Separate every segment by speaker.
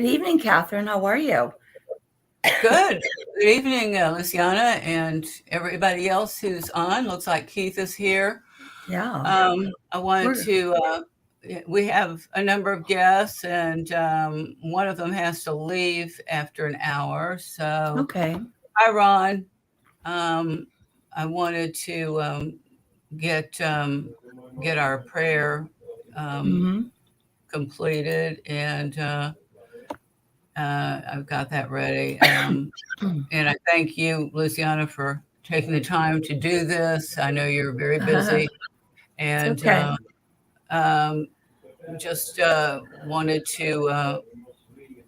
Speaker 1: Good evening, Catherine. How are you?
Speaker 2: Good. Good evening, Luciana, and everybody else who's on. Looks like Keith is here.
Speaker 1: Yeah,
Speaker 2: I wanted
Speaker 1: we're
Speaker 2: to, we have a number of guests, and one of them has to leave after an hour. So,
Speaker 1: okay.
Speaker 2: hi, Ron. Um, I wanted to get get our prayer um,
Speaker 1: hmm
Speaker 2: completed, and I've got that ready. And I thank you, Luciana, for taking the time to do this. I know you're very busy,
Speaker 1: It's
Speaker 2: and
Speaker 1: okay.
Speaker 2: um, just wanted to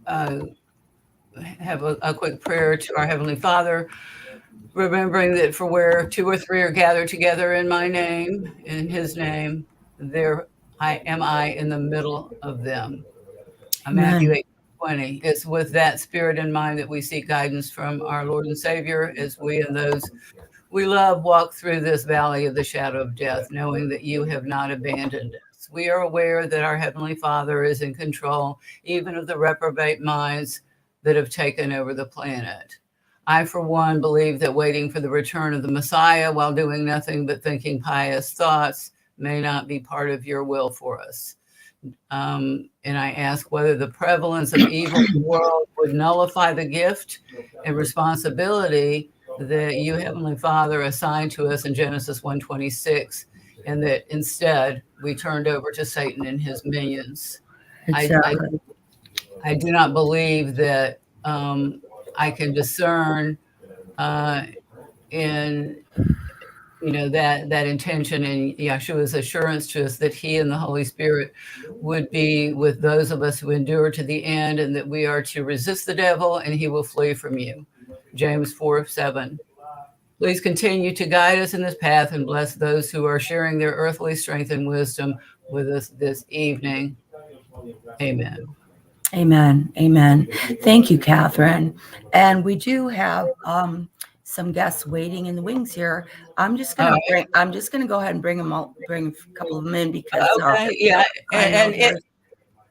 Speaker 2: uh, have a quick prayer to our Heavenly Father, remembering that for where two or three are gathered together in my name, in His name, there I in the middle of them. Matthew
Speaker 1: Amen.
Speaker 2: 8:20. It's with that spirit in mind that we seek guidance from our Lord and Savior as we and those we love walk through this valley of the shadow of death, knowing that you have not abandoned us. We are aware that our Heavenly Father is in control, even of the reprobate minds that have taken over the planet. I, for one, believe that waiting for the return of the Messiah while doing nothing but thinking pious thoughts may not be part of your will for us. And I ask whether the prevalence of evil in the world would nullify the gift and responsibility that you, Heavenly Father, assigned to us in Genesis 1:26, and that instead we turned over to Satan and his minions. I, I,
Speaker 1: Exactly.
Speaker 2: I do not believe that I can discern uh, in that intention and Yeshua's assurance to us that he and the Holy Spirit would be with those of us who endure to the end, and that we are to resist the devil and he will flee from you. James 4:7. Please continue to guide us in this path and bless those who are sharing their earthly strength and wisdom with us this evening. Amen.
Speaker 1: Amen. Amen. Thank you, Catherine. And we do have some guests waiting in the wings here.
Speaker 2: All right.
Speaker 1: I'm just gonna go ahead and bring a couple of them in because
Speaker 2: Okay. Yeah.
Speaker 1: I know
Speaker 2: And
Speaker 1: there's.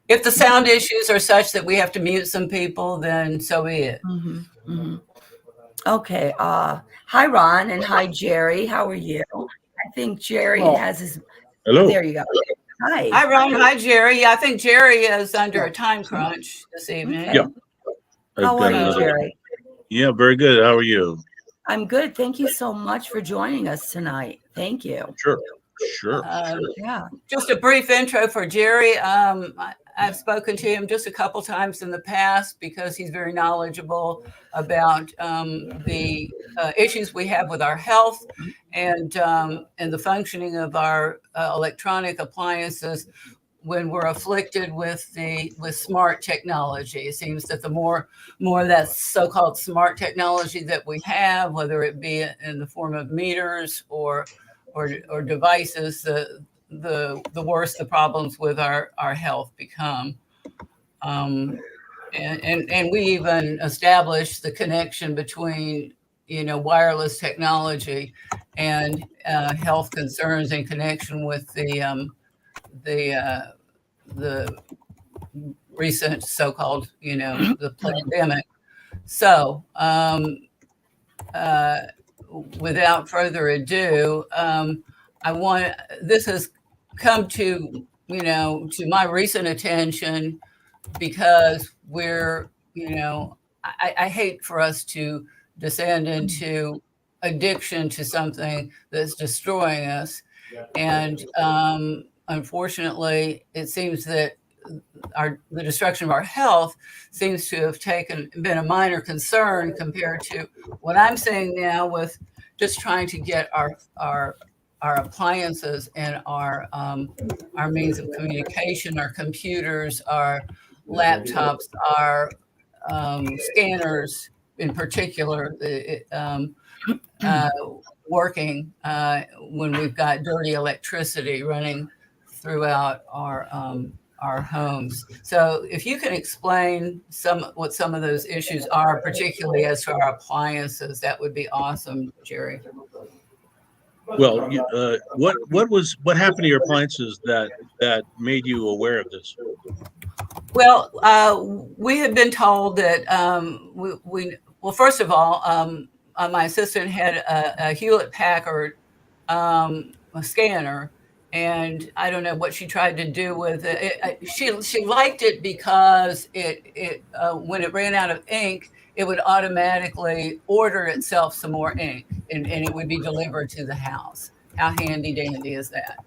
Speaker 2: if the sound issues are such that we have to mute some people, then so be it.
Speaker 1: Mhm, mhm. Okay. Hi, Ron, and hi, Jerry. How are you? I think Jerry
Speaker 3: Well,
Speaker 1: has his.
Speaker 3: hello.
Speaker 1: There you go. Hi.
Speaker 2: Hi, Ron. Hi, Jerry. Yeah, I think Jerry is under a time crunch this evening.
Speaker 3: Yeah,
Speaker 1: Okay.
Speaker 3: I've
Speaker 1: How are
Speaker 3: got
Speaker 1: you,
Speaker 3: another.
Speaker 1: Jerry?
Speaker 3: Yeah, very good. How are you?
Speaker 1: I'm good. Thank you so much for joining us tonight. Thank you.
Speaker 3: Sure, sure.
Speaker 2: Um,
Speaker 1: Yeah.
Speaker 2: just a brief intro for Jerry. I've spoken to him just a couple times in the past because he's very knowledgeable about the issues we have with our health and the functioning of our electronic appliances when we're afflicted with smart technology. It seems that the more of that so-called smart technology that we have, whether it be in the form of meters or devices, the worse the problems with our health become. Um, and we even established the connection between wireless technology and health concerns in connection with the the recent so-called the pandemic. So uh, without further ado, I want this has come to to my recent attention because we're I hate for us to descend into addiction to something that's destroying us, and unfortunately, it seems that the destruction of our health seems to have been a minor concern compared to what I'm seeing now with just trying to get our appliances and our means of communication, our computers, our laptops, our scanners in particular, uh, working when we've got dirty electricity running throughout our homes. So if you can explain what some of those issues are, particularly as to our appliances, that would be awesome, Jerry.
Speaker 3: Well, what happened to your appliances that made you aware of this?
Speaker 2: Well, we had been told that well, first of all, my assistant had a Hewlett Packard a scanner, and I don't know what she tried to do with it. She liked it because it when it ran out of ink, it would automatically order itself some more ink, and it would be delivered to the house. How handy dandy is that?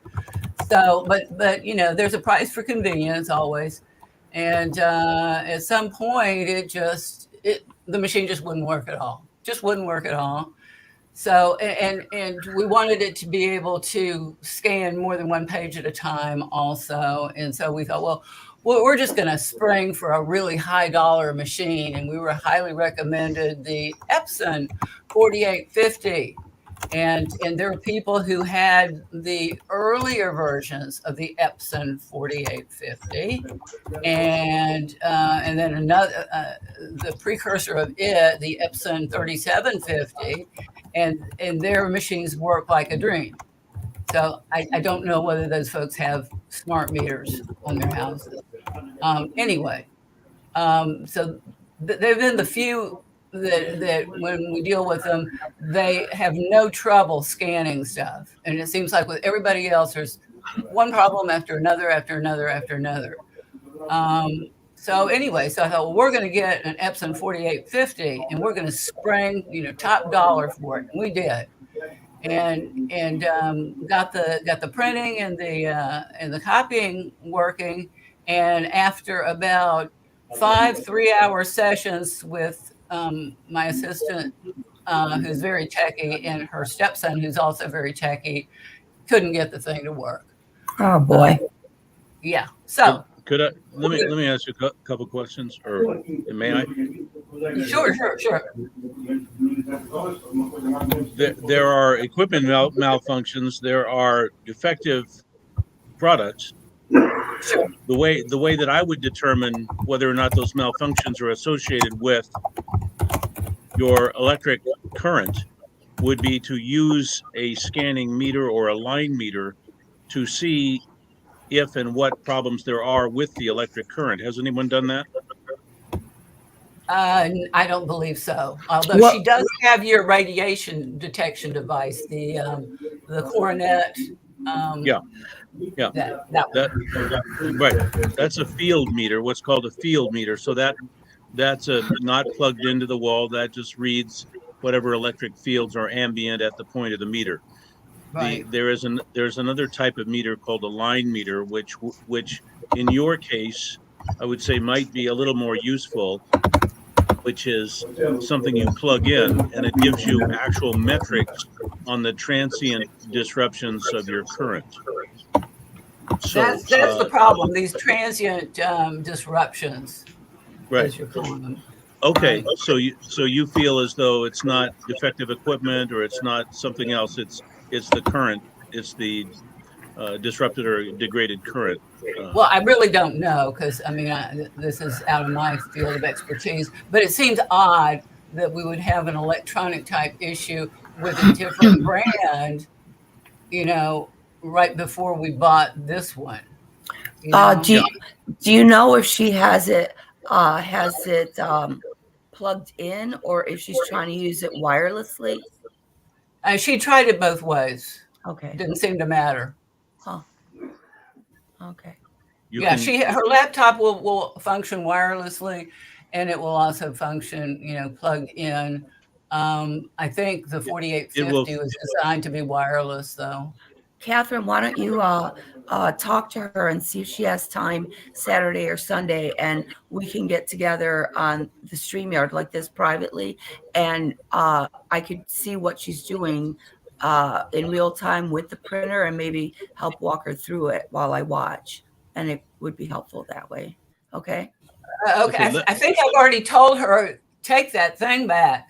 Speaker 2: So, but there's a price for convenience always, and at some point, the machine just wouldn't work at all. Just wouldn't work at all. So, and we wanted it to be able to scan more than one page at a time also. And so we thought, well, we're just going to spring for a really high dollar machine. And we were highly recommended the Epson 4850. And there were people who had the earlier versions of the Epson 4850, and then another the precursor of it, the Epson 3750, and their machines work like a dream. So I don't know whether those folks have smart meters on their houses. Anyway, so they've been the few that when we deal with them, they have no trouble scanning stuff. And it seems like with everybody else, there's one problem after another, after another, after another. So anyway, so I thought, well, we're going to get an Epson 4850 and we're going to spring, top dollar for it. And we did. And got the printing and the copying working. And after about 5 3-hour sessions with my assistant, who's very techy, and her stepson, who's also very techy, couldn't get the thing to work.
Speaker 1: Oh boy.
Speaker 2: Yeah. So
Speaker 3: let me ask you a couple questions, or may I?
Speaker 2: Sure.
Speaker 3: There are equipment malfunctions. There are defective products.
Speaker 2: Sure.
Speaker 3: The way that I would determine whether or not those malfunctions are associated with your electric current would be to use a scanning meter or a line meter to see if and what problems there are with the electric current. Has anyone done that?
Speaker 2: I don't believe so. Although she does have your radiation detection device, the Coronet.
Speaker 3: Yeah. Right. That's a field meter. What's called a field meter. So that's not plugged into the wall. That just reads whatever electric fields are ambient at the point of the meter.
Speaker 2: Right.
Speaker 3: There's another type of meter called a line meter, which in your case I would say might be a little more useful, which is something you plug in and it gives you actual metrics on the transient disruptions of your current. So
Speaker 2: that's the problem. These transient disruptions,
Speaker 3: right.
Speaker 2: as you're calling them.
Speaker 3: Okay, so you feel as though it's not defective equipment or it's not something else. It's the current. It's the disrupted or degraded current.
Speaker 2: Well, I really don't know because this is out of my field of expertise. But it seems odd that we would have an electronic type issue with a different brand, right before we bought this one.
Speaker 1: Do you know if she has it plugged in, or if she's trying to use it wirelessly?
Speaker 2: She tried it both ways.
Speaker 1: Okay.
Speaker 2: It didn't seem to matter.
Speaker 1: Huh. Okay.
Speaker 2: Her laptop will function wirelessly, and it will also function, plugged in. I think the 4850 was designed to be wireless, though.
Speaker 1: Catherine, why don't you talk to her and see if she has time Saturday or Sunday, and we can get together on the StreamYard like this privately, and I could see what she's doing in real time with the printer and maybe help walk her through it while I watch, and it would be helpful that way. Okay?
Speaker 2: Okay. I think I've already told her, take that thing back.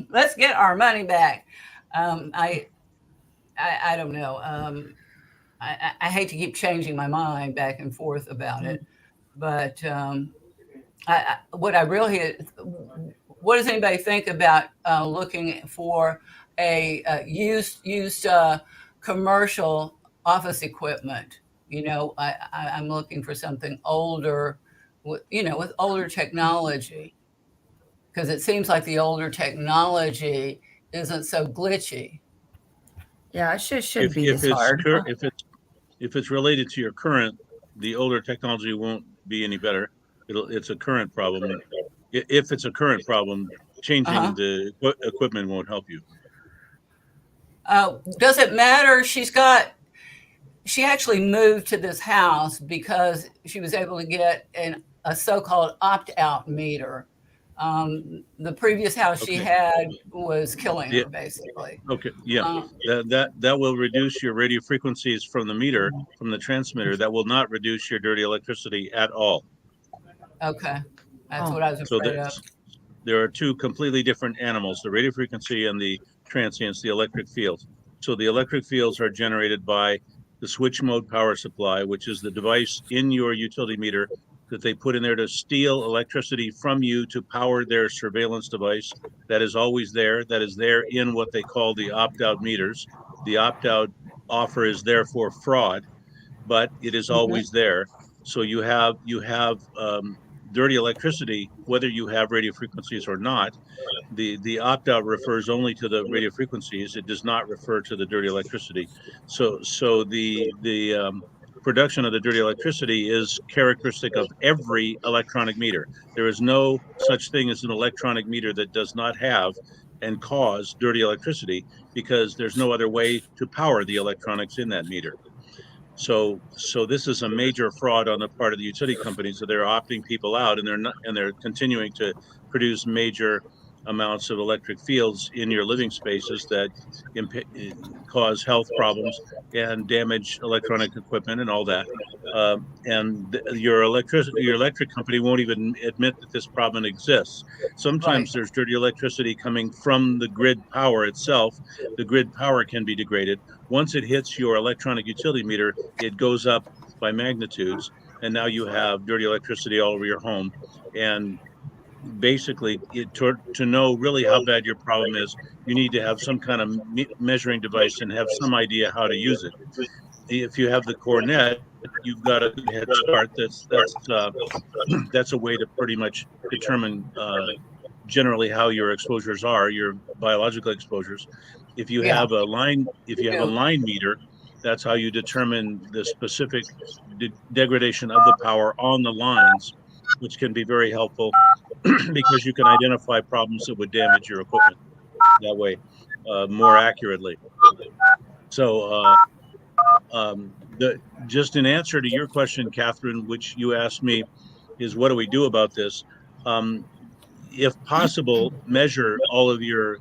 Speaker 2: Let's get our money back. I don't know. I hate to keep changing my mind back and forth about it, but what does anybody think about looking for a used commercial office equipment? I'm looking for something older with older technology, because it seems like the older technology isn't so glitchy.
Speaker 1: Yeah, it shouldn't be this hard.
Speaker 3: If it's related to your current, the older technology won't be any better. It's a current problem. If it's a current problem, changing
Speaker 2: Uh-huh.
Speaker 3: the equipment won't help you.
Speaker 2: Does it matter? She actually moved to this house because she was able to get a so-called opt-out meter. The previous house she
Speaker 3: Okay.
Speaker 2: had was killing
Speaker 3: Yeah.
Speaker 2: her, basically.
Speaker 3: Okay. Yeah.
Speaker 2: Uh,
Speaker 3: That will reduce your radio frequencies from the meter, from the transmitter. That will not reduce your dirty electricity at all.
Speaker 2: okay, that's
Speaker 1: Oh,
Speaker 2: what I was
Speaker 3: So
Speaker 2: afraid of.
Speaker 3: there are two completely different animals: the radio frequency and the transients, the electric fields. So the electric fields are generated by the switch mode power supply, which is the device in your utility meter that they put in there to steal electricity from you to power their surveillance device. That is always there. That is there in what they call the opt-out meters. The opt-out offer is therefore fraud, but it is
Speaker 2: Mhm.
Speaker 3: always there. So you have dirty electricity whether you have radio frequencies or not. The opt out refers only to the radio frequencies. It does not refer to the dirty electricity. So the production of the dirty electricity is characteristic of every electronic meter. There is no such thing as an electronic meter that does not have and cause dirty electricity, because there's no other way to power the electronics in that meter. So this is a major fraud on the part of the utility companies. So they're opting people out, and they're continuing to produce major amounts of electric fields in your living spaces that cause health problems and damage electronic equipment and all that. And your electric company won't even admit that this problem exists.
Speaker 2: Right.
Speaker 3: Sometimes there's dirty electricity coming from the grid power itself. The grid power can be degraded. Once it hits your electronic utility meter, it goes up by magnitudes, and now you have dirty electricity all over your home. And basically, to know really how bad your problem is, you need to have some kind of measuring device and have some idea how to use it. If you have the cornet, you've got a good head start. That's a way to pretty much determine generally how your exposures are, your biological exposures.
Speaker 2: Yeah.
Speaker 3: If you have a
Speaker 2: Yeah.
Speaker 3: line meter, that's how you determine the specific degradation of the power on the lines, which can be very helpful because you can identify problems that would damage your equipment that way more accurately. So, just in answer to your question, Catherine, which you asked me, is what do we do about this? Um, if possible, measure all of your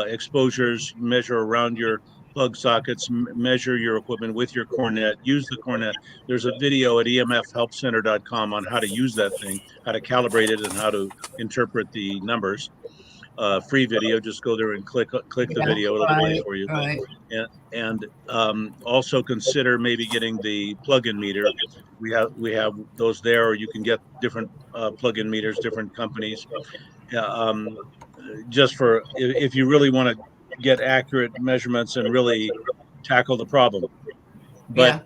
Speaker 3: exposures, measure around your plug sockets, measure your equipment with your cornet, use the cornet. There's a video at emfhelpcenter.com on how to use that thing, how to calibrate it, and how to interpret the numbers. Free video, just go there and click the
Speaker 2: Yeah.
Speaker 3: video, it'll play
Speaker 2: Right.
Speaker 3: for you.
Speaker 2: Right.
Speaker 3: And also consider maybe getting the plug-in meter. We have those there, or you can get different plug-in meters, different companies. Um, just for if you really want to get accurate measurements and really tackle the problem. But
Speaker 2: Yeah.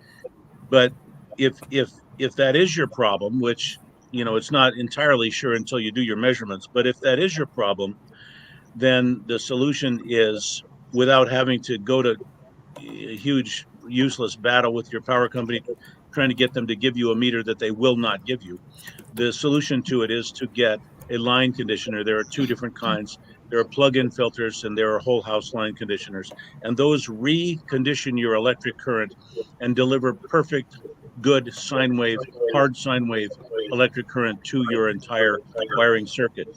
Speaker 3: but if that is your problem, which it's not entirely sure until you do your measurements, but if that is your problem, then the solution is, without having to go to a huge useless battle with your power company trying to get them to give you a meter that they will not give you. The solution to it is to get a line conditioner. There are two different kinds. There are plug-in filters and there are whole house line conditioners. And those recondition your electric current and deliver perfect, good sine wave, hard sine wave electric current to your entire wiring circuit.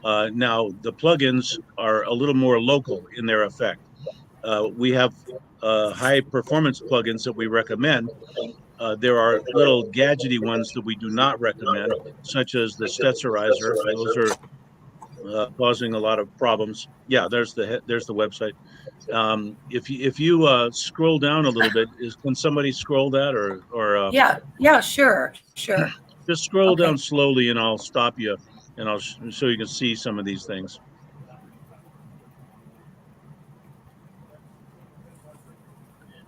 Speaker 3: Now, the plugins are a little more local in their effect. We have high performance plugins that we recommend. There are little gadgety ones that we do not recommend, such as the Stetserizer. Those are causing a lot of problems. Yeah, there's the website. If you scroll down a little bit, can somebody scroll that, or
Speaker 1: yeah, sure.
Speaker 3: just scroll
Speaker 1: Okay.
Speaker 3: down slowly, and I'll stop you, and so you can see some of these things.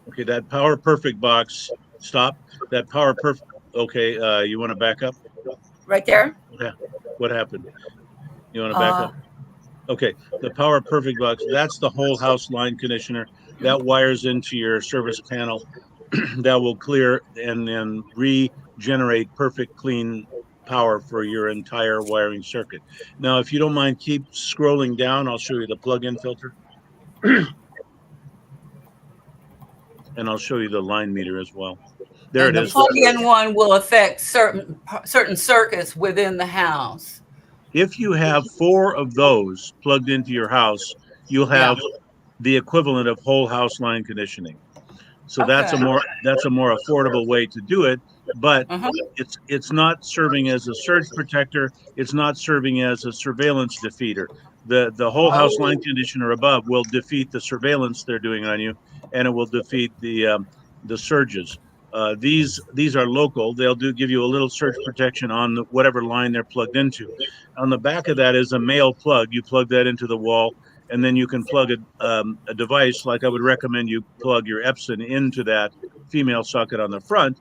Speaker 3: Okay, that Power Perfect box. Stop. That Power Perfect. Okay, you want to back up?
Speaker 1: right there.
Speaker 3: Yeah. What happened? You want to back up? Okay, the Power Perfect box, that's the whole house line conditioner. That wires into your service panel. That will clear and then regenerate perfect clean power for your entire wiring circuit. Now, if you don't mind, keep scrolling down. I'll show you the plug-in filter. And I'll show you the line meter as well. There
Speaker 2: And
Speaker 3: it
Speaker 2: the
Speaker 3: is.
Speaker 2: plug-in one will affect certain circuits within the house.
Speaker 3: If you have 4 of those plugged into your house, you'll
Speaker 2: Yeah.
Speaker 3: have the equivalent of whole house line conditioning. So that's
Speaker 2: Okay.
Speaker 3: a more affordable way to do it, but
Speaker 2: Uh-huh.
Speaker 3: it's not serving as a surge protector. It's not serving as a surveillance defeater. The whole house line conditioner above will defeat the surveillance they're doing on you, and it will defeat the surges. These are local. They'll give you a little surge protection on whatever line they're plugged into. On the back of that is a male plug. You plug that into the wall, and then you can plug a device, like I would recommend you plug your Epson into that female socket on the front,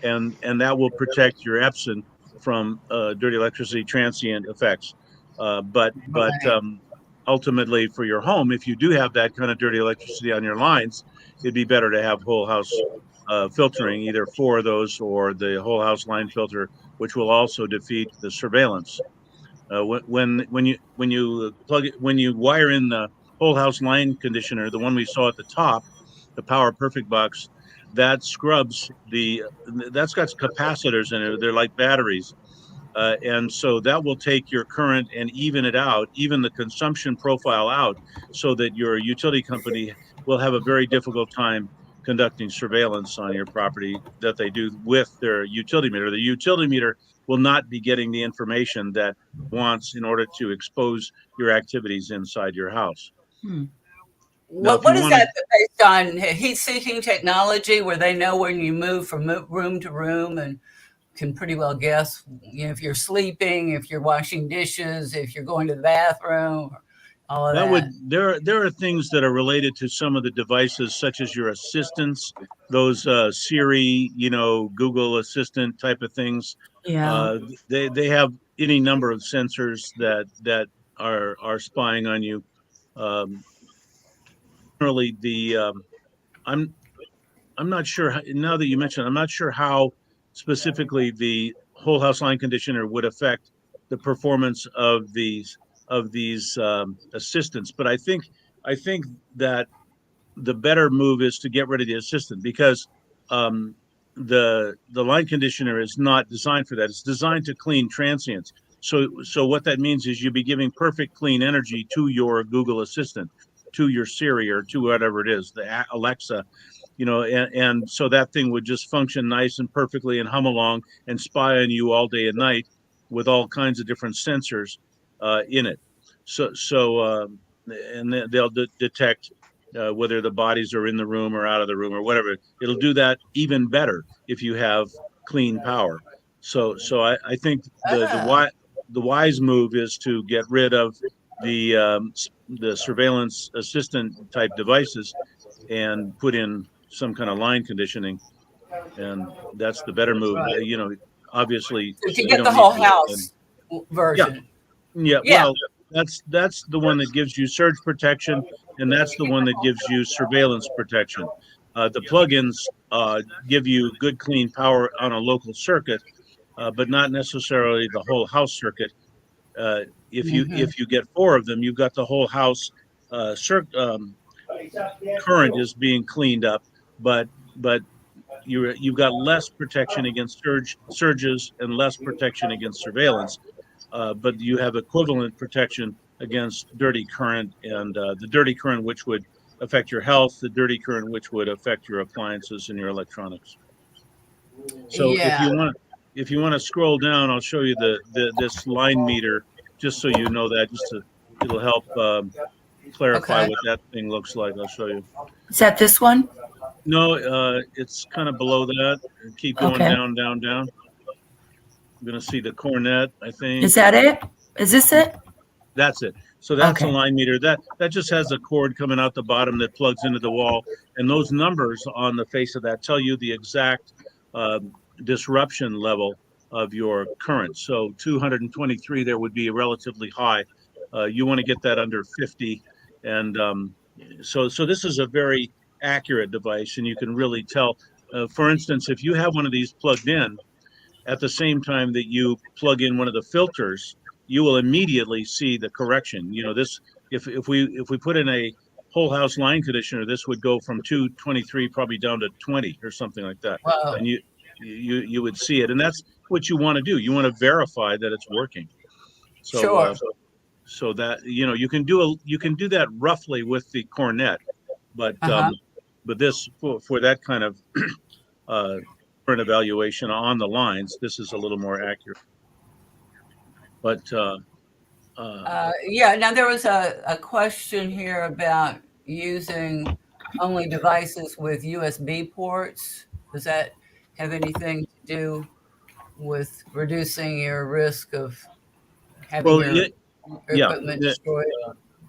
Speaker 3: and that will protect your Epson from dirty electricity transient effects. But ultimately, for your home, if you do have that kind of dirty electricity on your lines, it'd be better to have whole house filtering, either 4 of those or the whole house line filter, which will also defeat the surveillance. When you wire in the whole house line conditioner, the one we saw at the top, the Power Perfect box, that scrubs that's got capacitors in it. They're like batteries, and so that will take your current and even it out, even the consumption profile out, so that your utility company will have a very difficult time conducting surveillance on your property that they do with their utility meter. The utility meter will not be getting the information that wants in order to expose your activities inside your house. Now, if you
Speaker 2: What is
Speaker 3: want to,
Speaker 2: that based on? Heat-seeking technology, where they know when you move from room to room and can pretty well guess, if you're sleeping, if you're washing dishes, if you're going to the bathroom, all of
Speaker 3: that
Speaker 2: that.
Speaker 3: would there are things that are related to some of the devices, such as your assistants, those Siri, Google Assistant type of things.
Speaker 1: Yeah.
Speaker 3: Uh, they have any number of sensors that are spying on you. Um, Generally, I'm I'm not sure now that you mentioned, I'm not sure how specifically the whole house line conditioner would affect the performance of these assistants. But I think that the better move is to get rid of the assistant, because um, the line conditioner is not designed for that. It's designed to clean transients. So what that means is you'll be giving perfect clean energy to your Google Assistant, to your Siri, or to whatever it is, the Alexa, and so that thing would just function nice and perfectly and hum along and spy on you all day and night with all kinds of different sensors in it. And they'll detect whether the bodies are in the room or out of the room or whatever. It'll do that even better if you have clean power. I think
Speaker 2: Ah,
Speaker 3: the wise move is to get rid of the surveillance assistant type devices and put in some kind of line conditioning, and that's the better move.
Speaker 2: right.
Speaker 3: Obviously,
Speaker 2: So you can
Speaker 3: you
Speaker 2: get the
Speaker 3: don't need
Speaker 2: whole
Speaker 3: to. And
Speaker 2: house
Speaker 3: yeah,
Speaker 2: version.
Speaker 3: yeah.
Speaker 2: Yeah.
Speaker 3: Well, that's the one that gives you surge protection, and that's the one that gives you surveillance protection. The plugins give you good clean power on a local circuit, but not necessarily the whole house circuit. Uh,
Speaker 2: Hmm.
Speaker 3: if you get 4 of them, you've got the whole house current is being cleaned up, but you've got less protection against surges and less protection against surveillance, but you have equivalent protection against dirty current, and the dirty current which would affect your health, the dirty current which would affect your appliances and your electronics. So
Speaker 2: Yeah.
Speaker 3: if you want to scroll down, I'll show you the this line meter, just so you know that, it'll help clarify
Speaker 2: Okay.
Speaker 3: what that thing looks like. I'll show you.
Speaker 1: Is that this one?
Speaker 3: No, it's kind of below that. Keep going
Speaker 1: Okay.
Speaker 3: down, down, down. I'm gonna see the cornet, I think.
Speaker 1: Is that it? Is this it?
Speaker 3: That's it. So that's a
Speaker 1: Okay.
Speaker 3: line meter. That just has a cord coming out the bottom that plugs into the wall, and those numbers on the face of that tell you the exact disruption level of your current. So 223 there would be relatively high. You want to get that under 50, and so this is a very accurate device, and you can really tell. For instance, if you have one of these plugged in at the same time that you plug in one of the filters, you will immediately see the correction. You know, this if we put in a whole house line conditioner, this would go from 223 probably down to 20 or something like that,
Speaker 2: Wow.
Speaker 3: and you would see it, and that's what you want to do. You want to verify that it's working. So
Speaker 2: Sure.
Speaker 3: so that you can do that roughly with the cornet, but
Speaker 2: Uh-huh.
Speaker 3: but this for that kind of current evaluation on the lines, this is a little more accurate. But
Speaker 2: Yeah, now there was a question here about using only devices with USB ports. Does that have anything to do with reducing your risk of having
Speaker 3: well,
Speaker 2: your
Speaker 3: yeah.
Speaker 2: equipment destroyed?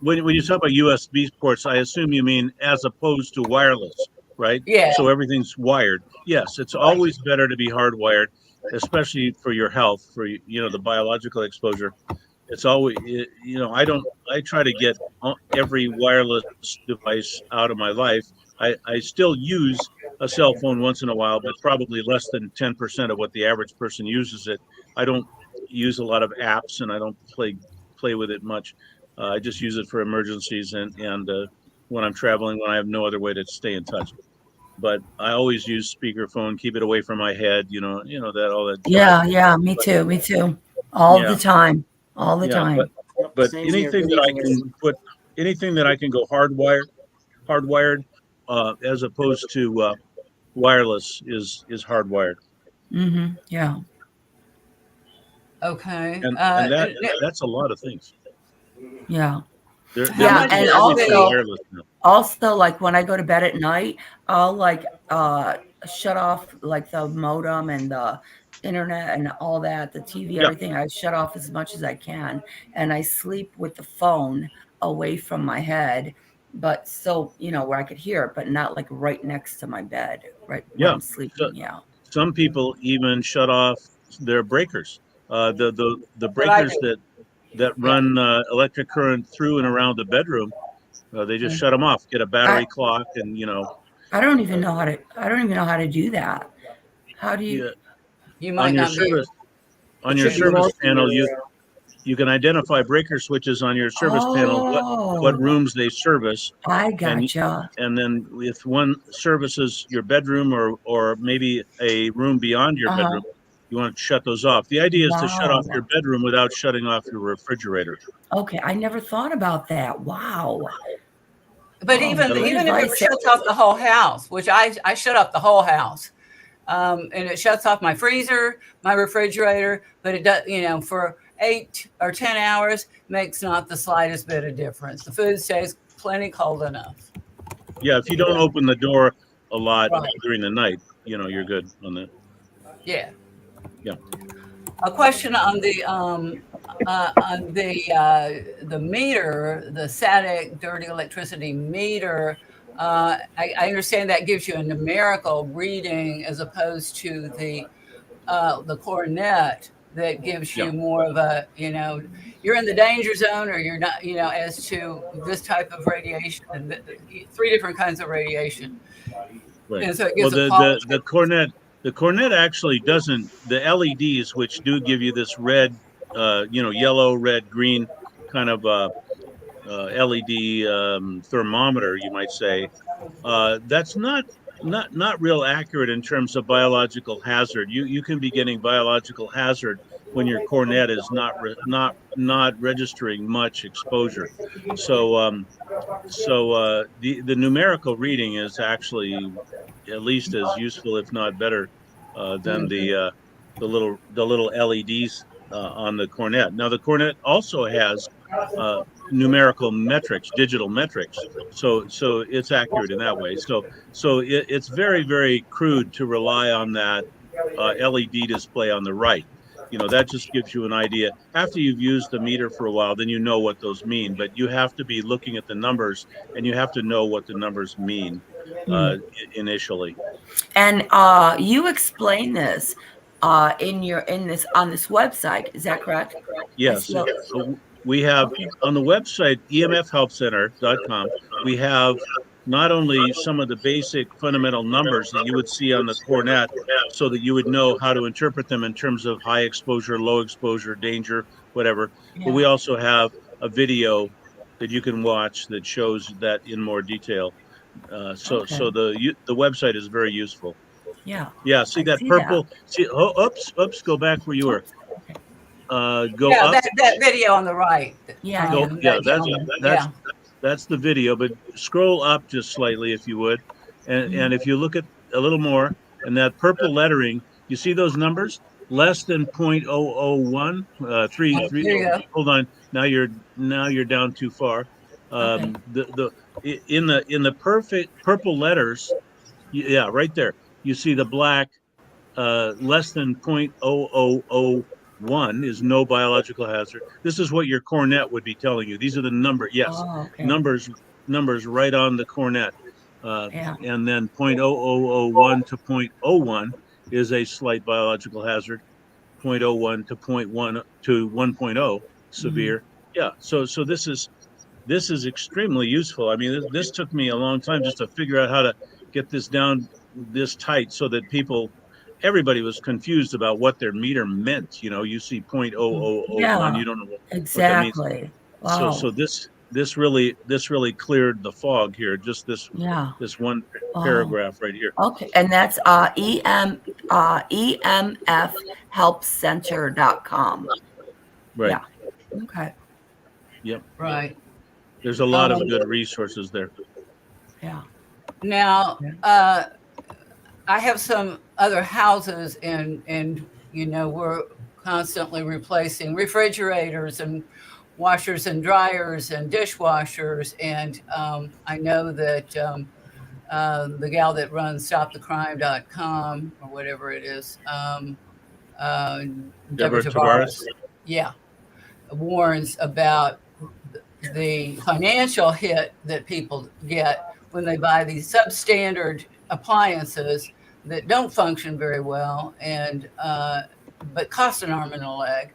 Speaker 3: When you talk about USB ports, I assume you mean as opposed to wireless, right?
Speaker 2: Yeah,
Speaker 3: So everything's wired. Yes, it's
Speaker 2: right.
Speaker 3: always better to be hardwired, especially for your health, for the biological exposure. It's always I try to get every wireless device out of my life. I still use a cell phone once in a while, but probably less than 10% of what the average person uses it. I don't use a lot of apps, and I don't play with it much. I just use it for emergencies and when I'm traveling, when I have no other way to stay in touch. But I always use speakerphone, keep it away from my head, that all that jive.
Speaker 1: Yeah, me
Speaker 3: But
Speaker 1: too, me too. All the
Speaker 3: yeah,
Speaker 1: time, all the
Speaker 3: yeah,
Speaker 1: time.
Speaker 3: but anything that I can go hardwired, as opposed to wireless is hardwired,
Speaker 1: Yeah,
Speaker 2: Okay.
Speaker 3: and that's a lot of things.
Speaker 1: yeah.
Speaker 3: They're
Speaker 1: Yeah,
Speaker 2: much
Speaker 3: making
Speaker 1: and
Speaker 2: is
Speaker 3: everything
Speaker 2: the
Speaker 3: wireless now.
Speaker 1: also, like, when I go to bed at night, I'll, like, shut off, like, the modem and the internet and all that, the TV,
Speaker 3: Yeah,
Speaker 1: everything. I shut off as much as I can, and I sleep with the phone away from my head, but so, where I could hear it, but not, like, right next to my bed, right when
Speaker 3: yeah.
Speaker 1: I'm
Speaker 3: So
Speaker 1: sleeping, yeah.
Speaker 3: some people even shut off their breakers. The
Speaker 2: what I
Speaker 3: breakers
Speaker 2: do.
Speaker 3: that
Speaker 2: Yeah.
Speaker 3: run electric current through and around the bedroom, they just
Speaker 2: Mm.
Speaker 3: shut them off. Get a
Speaker 1: I
Speaker 3: battery clock, and
Speaker 1: I don't even know how to do that. How do you
Speaker 3: yeah,
Speaker 2: You
Speaker 3: on
Speaker 2: might
Speaker 3: your
Speaker 2: not be able
Speaker 3: service on
Speaker 2: to
Speaker 3: your
Speaker 1: should be
Speaker 3: service
Speaker 1: multi
Speaker 3: panel, you can identify breaker switches on your service panel, what
Speaker 1: Oh,
Speaker 3: rooms they service,
Speaker 1: I
Speaker 3: and
Speaker 1: gotcha.
Speaker 3: then if one services your bedroom or maybe a room beyond your
Speaker 1: Uh-huh.
Speaker 3: bedroom, you want to shut those off. The idea is to shut off your
Speaker 1: Wow.
Speaker 3: bedroom without shutting off your refrigerator.
Speaker 1: Okay, I never thought about that. Wow.
Speaker 2: but
Speaker 1: Oh,
Speaker 2: even
Speaker 1: good
Speaker 3: That'll,
Speaker 2: even if it
Speaker 1: advice.
Speaker 2: shuts off the whole house, which I shut off the whole house. And it shuts off my freezer, my refrigerator, but it does, for 8 or 10 hours makes not the slightest bit of difference. The food stays plenty cold enough.
Speaker 3: yeah, if you don't open the door a lot
Speaker 2: Right.
Speaker 3: during the night, you're good on that.
Speaker 2: Yeah.
Speaker 3: Yeah.
Speaker 2: A question on the meter, the static dirty electricity meter. I understand that gives you a numerical reading as opposed to the cornet that gives
Speaker 3: Yeah.
Speaker 2: you more of a, you're in the danger zone or you're not, as to this type of radiation and three different kinds of radiation.
Speaker 3: Right.
Speaker 2: And so it
Speaker 3: Well,
Speaker 2: gives a qualitative.
Speaker 3: the cornet actually doesn't. The LEDs, which do give you this red, yellow, red, green kind of LED thermometer, you might say, that's not real accurate in terms of biological hazard. You can be getting biological hazard when your cornet is not registering much exposure. So the numerical reading is actually at least as useful, if not better, than
Speaker 2: Mhm.
Speaker 3: the little LEDs on the cornet. Now the cornet also has uh, numerical metrics, digital metrics, so it's accurate in that way. So it's very very crude to rely on that LED display on the right. That just gives you an idea. After you've used the meter for a while, then you know what those mean. But you have to be looking at the numbers, and you have to know what the numbers mean
Speaker 1: Hmm.
Speaker 3: initially.
Speaker 1: And you explain this on this website. Is that correct?
Speaker 3: Yes,
Speaker 1: I see
Speaker 3: we have
Speaker 1: okay.
Speaker 3: on the website emfhelpcenter.com. We have not only some of the basic fundamental numbers that you would see on the cornet, so that you would know how to interpret them in terms of high exposure, low exposure, danger, whatever. But we
Speaker 1: Yeah.
Speaker 3: also have a video that you can watch that shows that in more detail. So
Speaker 1: Okay.
Speaker 3: the website is very useful.
Speaker 1: Yeah.
Speaker 3: Yeah, see
Speaker 1: I
Speaker 3: that
Speaker 1: see that.
Speaker 3: purple? See, oh, oops, go back where you were.
Speaker 1: Okay.
Speaker 3: Go
Speaker 2: Yeah,
Speaker 3: up.
Speaker 2: that video on the right.
Speaker 1: Yeah. Yeah.
Speaker 3: Yeah,
Speaker 2: That gentleman.
Speaker 3: that's
Speaker 2: Yeah.
Speaker 3: that's the video. But scroll up just slightly if you would, and
Speaker 1: Mhm.
Speaker 3: if you look at a little more, and that purple lettering, you see those numbers less than 0.001, three.
Speaker 2: There you go.
Speaker 3: Hold on, now you're down too far.
Speaker 1: Okay.
Speaker 3: In the perfect purple letters, yeah, right there. You see the black less than 0.0001 is no biological hazard. This is what your cornet would be telling you. These are the number, yes,
Speaker 1: Oh, okay.
Speaker 3: numbers numbers right on the cornet.
Speaker 1: Yeah.
Speaker 3: And then 0.0001 to 0.01 is a slight biological hazard. 0.01 to 0.1 to 1.0
Speaker 1: Hmm.
Speaker 3: severe. Yeah. So this is extremely useful. I mean, this took me a long time just to figure out how to get this down this tight so that everybody was confused about what their meter meant. You see 0.0001,
Speaker 1: Yeah.
Speaker 3: you don't know what that means.
Speaker 1: Exactly.
Speaker 3: So
Speaker 1: Wow.
Speaker 3: so this really cleared the fog here. Just
Speaker 1: Yeah.
Speaker 3: this one
Speaker 1: Wow.
Speaker 3: paragraph right here.
Speaker 1: Okay. And that's emfhelpcenter.com.
Speaker 3: Right.
Speaker 1: Yeah. Okay.
Speaker 3: Yep.
Speaker 2: Right.
Speaker 3: There's a lot of
Speaker 2: Um,
Speaker 3: good resources there.
Speaker 1: Yeah.
Speaker 2: Now,
Speaker 1: Yeah.
Speaker 2: I have some other houses, and we're constantly replacing refrigerators and washers and dryers and dishwashers. And I know that the gal that runs stopthecrime.com or whatever it is, uh, Deborah
Speaker 3: Deborah Tavares.
Speaker 2: Tavares, yeah, warns about the financial hit that people get when they buy these substandard appliances that don't function very well and but cost an arm and a leg.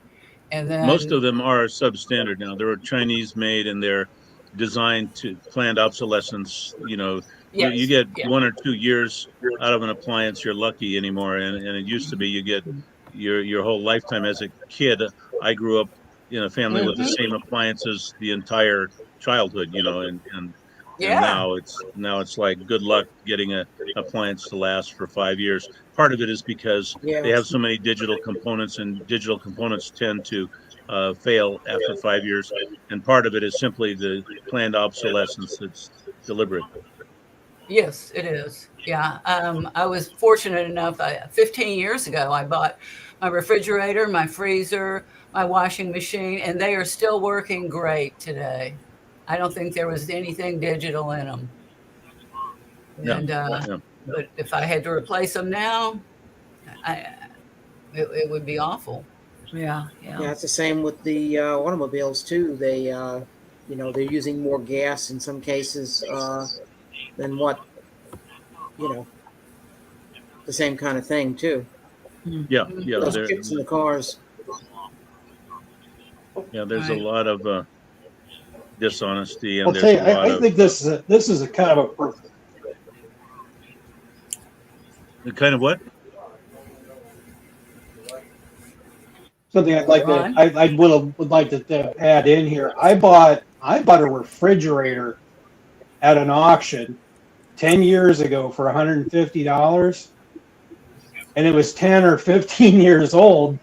Speaker 2: And
Speaker 3: Most
Speaker 2: then
Speaker 3: of them are substandard now. They were Chinese made and they're designed to planned obsolescence. You
Speaker 2: yes,
Speaker 3: get
Speaker 2: yeah,
Speaker 3: 1 or 2 years out of an appliance, you're lucky anymore. And it used to be you get your whole lifetime. As a kid, I grew up in a family with the
Speaker 2: hmm,
Speaker 3: same appliances the entire childhood, and
Speaker 2: yeah,
Speaker 3: now it's like good luck getting a appliance to last for 5 years. Part of it is because they
Speaker 4: Yeah.
Speaker 3: have so many digital components, and digital components tend to fail after 5 years. And part of it is simply the planned obsolescence that's deliberate.
Speaker 2: yes, it is. Yeah, I was fortunate enough. 15 years ago, I bought my refrigerator, my freezer, my washing machine, and they are still working great today. I don't think there was anything digital in them.
Speaker 3: Yeah,
Speaker 2: And
Speaker 3: yeah.
Speaker 2: but if I had to replace them now, I it would be awful.
Speaker 1: Yeah.
Speaker 4: Yeah,
Speaker 1: Yeah.
Speaker 4: it's the same with the automobiles too. They're using more gas in some cases than what, you know, the same kind of thing too.
Speaker 1: Mm.
Speaker 3: Yeah,
Speaker 2: Mhm.
Speaker 3: yeah.
Speaker 4: Those
Speaker 3: There,
Speaker 4: chips in the cars.
Speaker 3: yeah. There's a
Speaker 2: Right.
Speaker 3: lot of dishonesty,
Speaker 5: I'll
Speaker 3: and
Speaker 5: tell
Speaker 3: there's
Speaker 5: you,
Speaker 3: a lot
Speaker 5: I
Speaker 3: of
Speaker 5: think this is a kind of
Speaker 3: kind of what?
Speaker 5: something I'd like to
Speaker 2: Ron?
Speaker 5: I would like to add in here. I bought a refrigerator at an auction 10 years ago for $150, and it was 10 or 15 years old.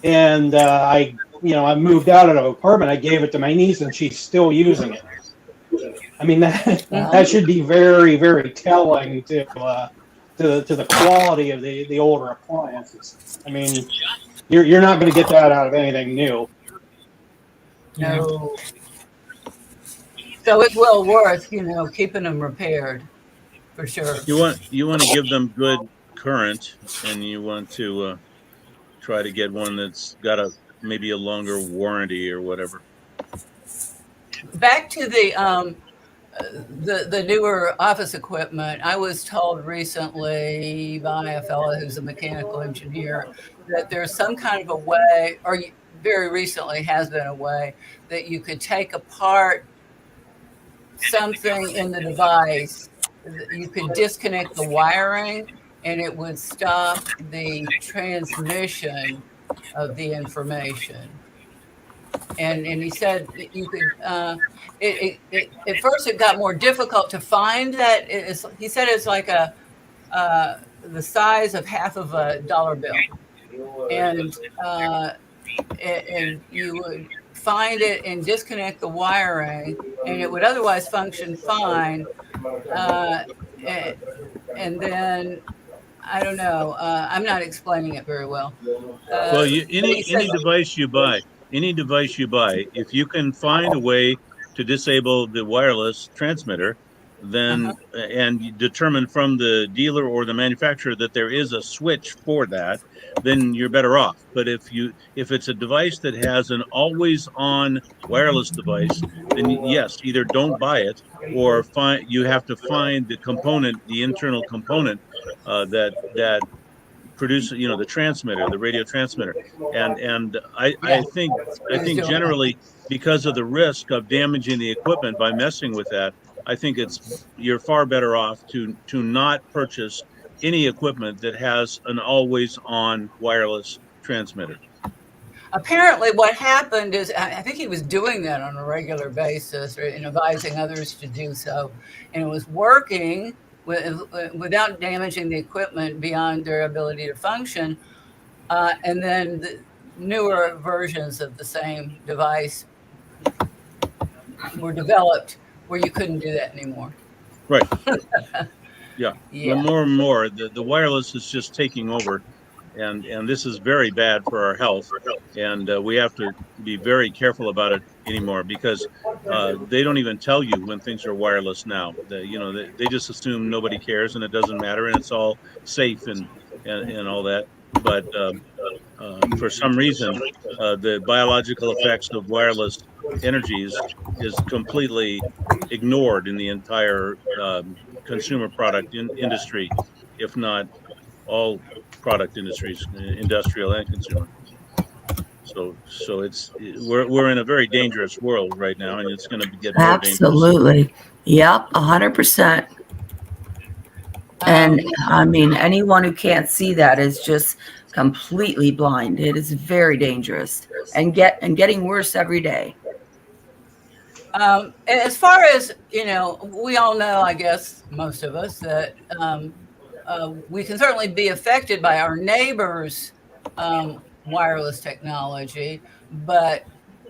Speaker 5: And I moved out of an apartment. I gave it to my niece, and she's still using it. I mean that
Speaker 2: Mhm.
Speaker 5: should be very, very telling to the quality of the older appliances. I mean, you're not going to get that out of anything new.
Speaker 1: Yeah.
Speaker 2: No. So it's well worth, keeping them repaired for sure.
Speaker 3: You want to give them good current, and you want to try to get one that's got maybe a longer warranty or whatever.
Speaker 2: Back to the the newer office equipment, I was told recently by a fellow who's a mechanical engineer that there's some kind of a way, or very recently has been a way, that you could take apart something in the device, you could disconnect the wiring, and it would stop the transmission of the information. And he said that you could, at first it got more difficult to find that. He said it's like the size of half of a dollar bill. And you would find it and disconnect the wiring, and it would otherwise function fine. And then I don't know. I'm not explaining it very well.
Speaker 3: Well, any device you buy, if you can find a way to disable the wireless transmitter, then and you determine from the dealer or the manufacturer that there is a switch for that, then you're better off. But if it's a device that has an always on wireless device, then yes, either don't buy it, or you have to find the component, the internal component that produce, the transmitter, the radio transmitter. And I think generally, because of the risk of damaging the equipment by messing with that, I think you're far better off to not purchase any equipment that has an always on wireless transmitter.
Speaker 2: Apparently what happened is, I think he was doing that on a regular basis, and advising others to do so, and it was working without damaging the equipment beyond their ability to function. And then the newer versions of the same device were developed where you couldn't do that anymore.
Speaker 3: Right. Yeah. More and more, the wireless is just taking over. And this is very bad for our health, and we have to be very careful about it anymore, because they don't even tell you when things are wireless now. They just assume nobody cares and it doesn't matter and it's all safe and all that. But for some reason, the biological effects of wireless energies is completely ignored in the entire consumer product industry, if not all product industries, industrial and consumer. So we're in a very dangerous world right now, and it's going to get more
Speaker 1: absolutely
Speaker 3: dangerous.
Speaker 1: Yep, 100%. And I mean, anyone who can't see that is just completely blind. It is very dangerous and getting worse every day.
Speaker 2: As far as we all know, I guess most of us, that we can certainly be affected by our neighbors' wireless technology, but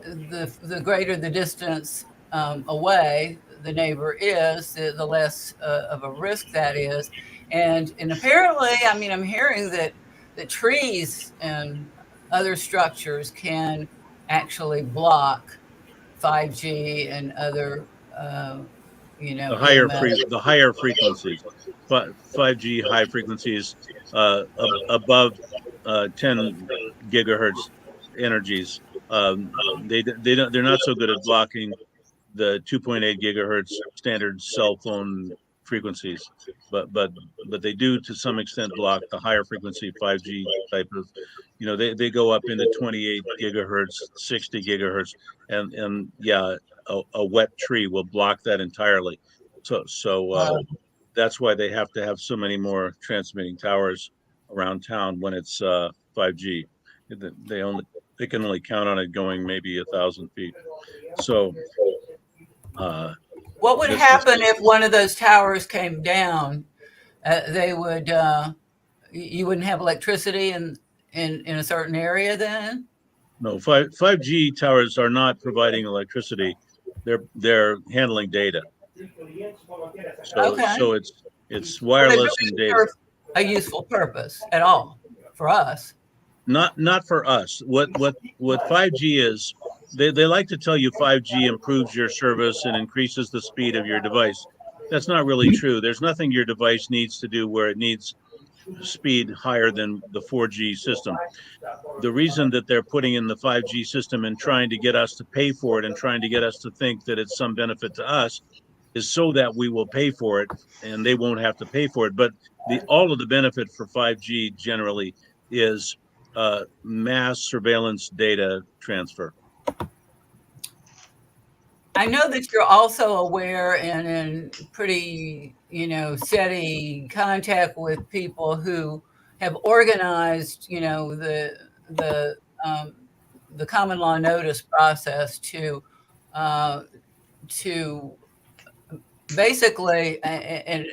Speaker 2: the greater the distance away the neighbor is, the less of a risk that is. And apparently, I mean, I'm hearing that the trees and other structures can actually block 5G and other
Speaker 3: the higher frequencies, 5G high frequencies above 10 gigahertz energies. They're not so good at blocking the 2.8 gigahertz standard cell phone frequencies, but they do to some extent block the higher frequency 5G type of, they go up into 28 gigahertz, 60 gigahertz, and a wet tree will block that entirely. So that's why they have to have so many more transmitting towers around town when it's 5G. They can only count on it going maybe 1,000 feet. So
Speaker 2: what would happen if one of those towers came down? You wouldn't have electricity in a certain area then?
Speaker 3: No, 5G towers are not providing electricity. They're handling data. So it's wireless and data.
Speaker 2: Serve a useful purpose at all for us.
Speaker 3: Not for us. What 5G is, they like to tell you 5G improves your service and increases the speed of your device. That's not really true. There's nothing your device needs to do where it needs speed higher than the 4G system. The reason that they're putting in the 5G system and trying to get us to pay for it and trying to get us to think that it's some benefit to us is so that we will pay for it and they won't have to pay for it. But all of the benefit for 5G generally is mass surveillance data transfer.
Speaker 2: I know that you're also aware and in pretty, steady contact with people who have organized, the common law notice process to basically, and